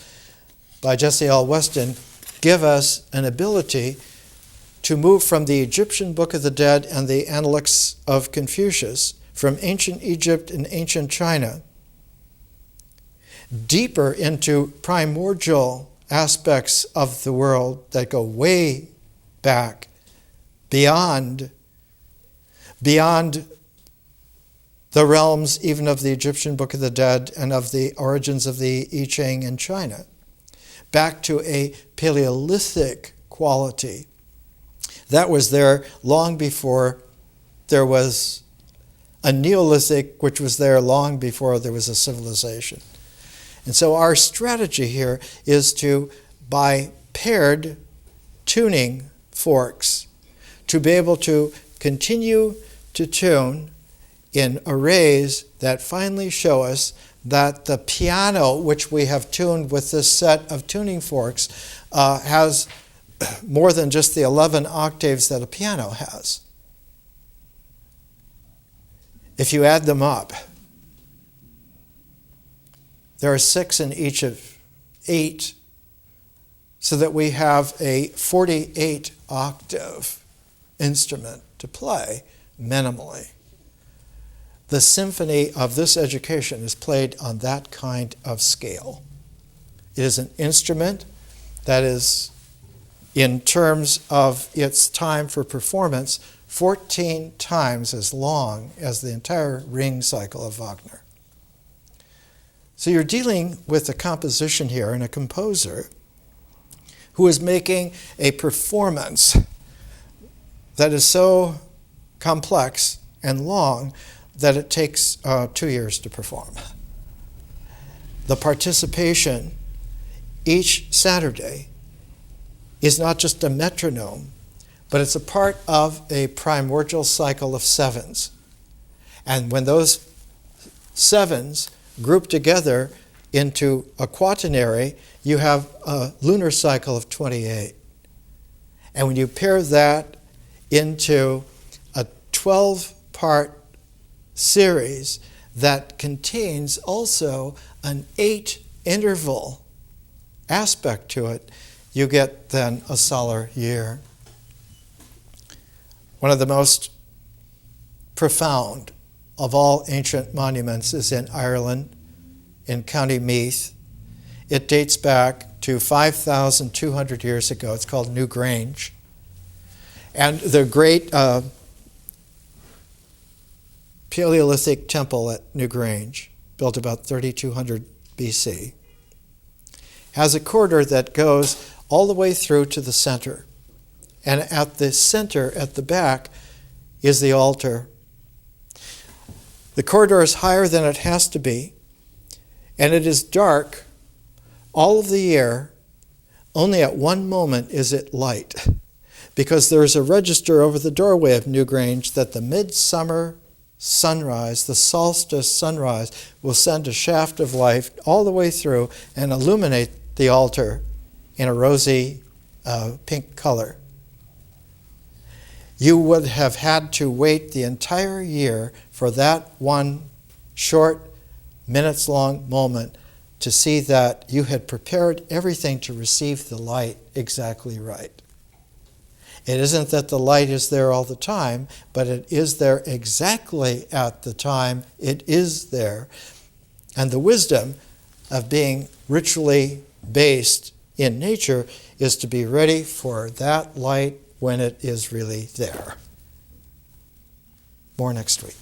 by Jesse L. Weston give us an ability to move from the Egyptian Book of the Dead and the Analects of Confucius, from ancient Egypt and ancient China, deeper into primordial aspects of the world that go way back, beyond the realms even of the Egyptian Book of the Dead and of the origins of the I Ching in China, back to a Paleolithic quality that was there long before there was a Neolithic, which was there long before there was a civilization. And so our strategy here is to, by paired tuning forks, to be able to continue to tune in arrays that finally show us that the piano, which we have tuned with this set of tuning forks, has more than just the 11 octaves that a piano has. If you add them up, there are 6 in each of 8, so that we have a 48 octave instrument to play minimally. The symphony of this education is played on that kind of scale. It is an instrument that is, in terms of its time for performance, 14 times as long as the entire ring cycle of Wagner. So you're dealing with a composition here and a composer who is making a performance that is so complex and long that it takes 2 years to perform. The participation each Saturday is not just a metronome, but it's a part of a primordial cycle of 7s. And when those 7s group together into a quaternary, you have a lunar cycle of 28. And when you pair that into a 12-part series that contains also an 8-interval aspect to it, you get then a solar year. One of the most profound of all ancient monuments is in Ireland, in County Meath. It dates back to 5,200 years ago. It's called Newgrange. And the great Paleolithic temple at Newgrange, built about 3200 BC, has a corridor that goes all the way through to the center. And at the center, at the back, is the altar. The corridor is higher than it has to be, and it is dark all of the year. Only at one moment is it light, because there is a register over the doorway of Newgrange that the midsummer sunrise, the solstice sunrise, will send a shaft of light all the way through and illuminate the altar in a rosy pink color. You would have had to wait the entire year for that one short, minutes-long moment to see that you had prepared everything to receive the light exactly right. It isn't that the light is there all the time, but it is there exactly at the time it is there. And the wisdom of being ritually based in nature is to be ready for that light when it is really there. More next week.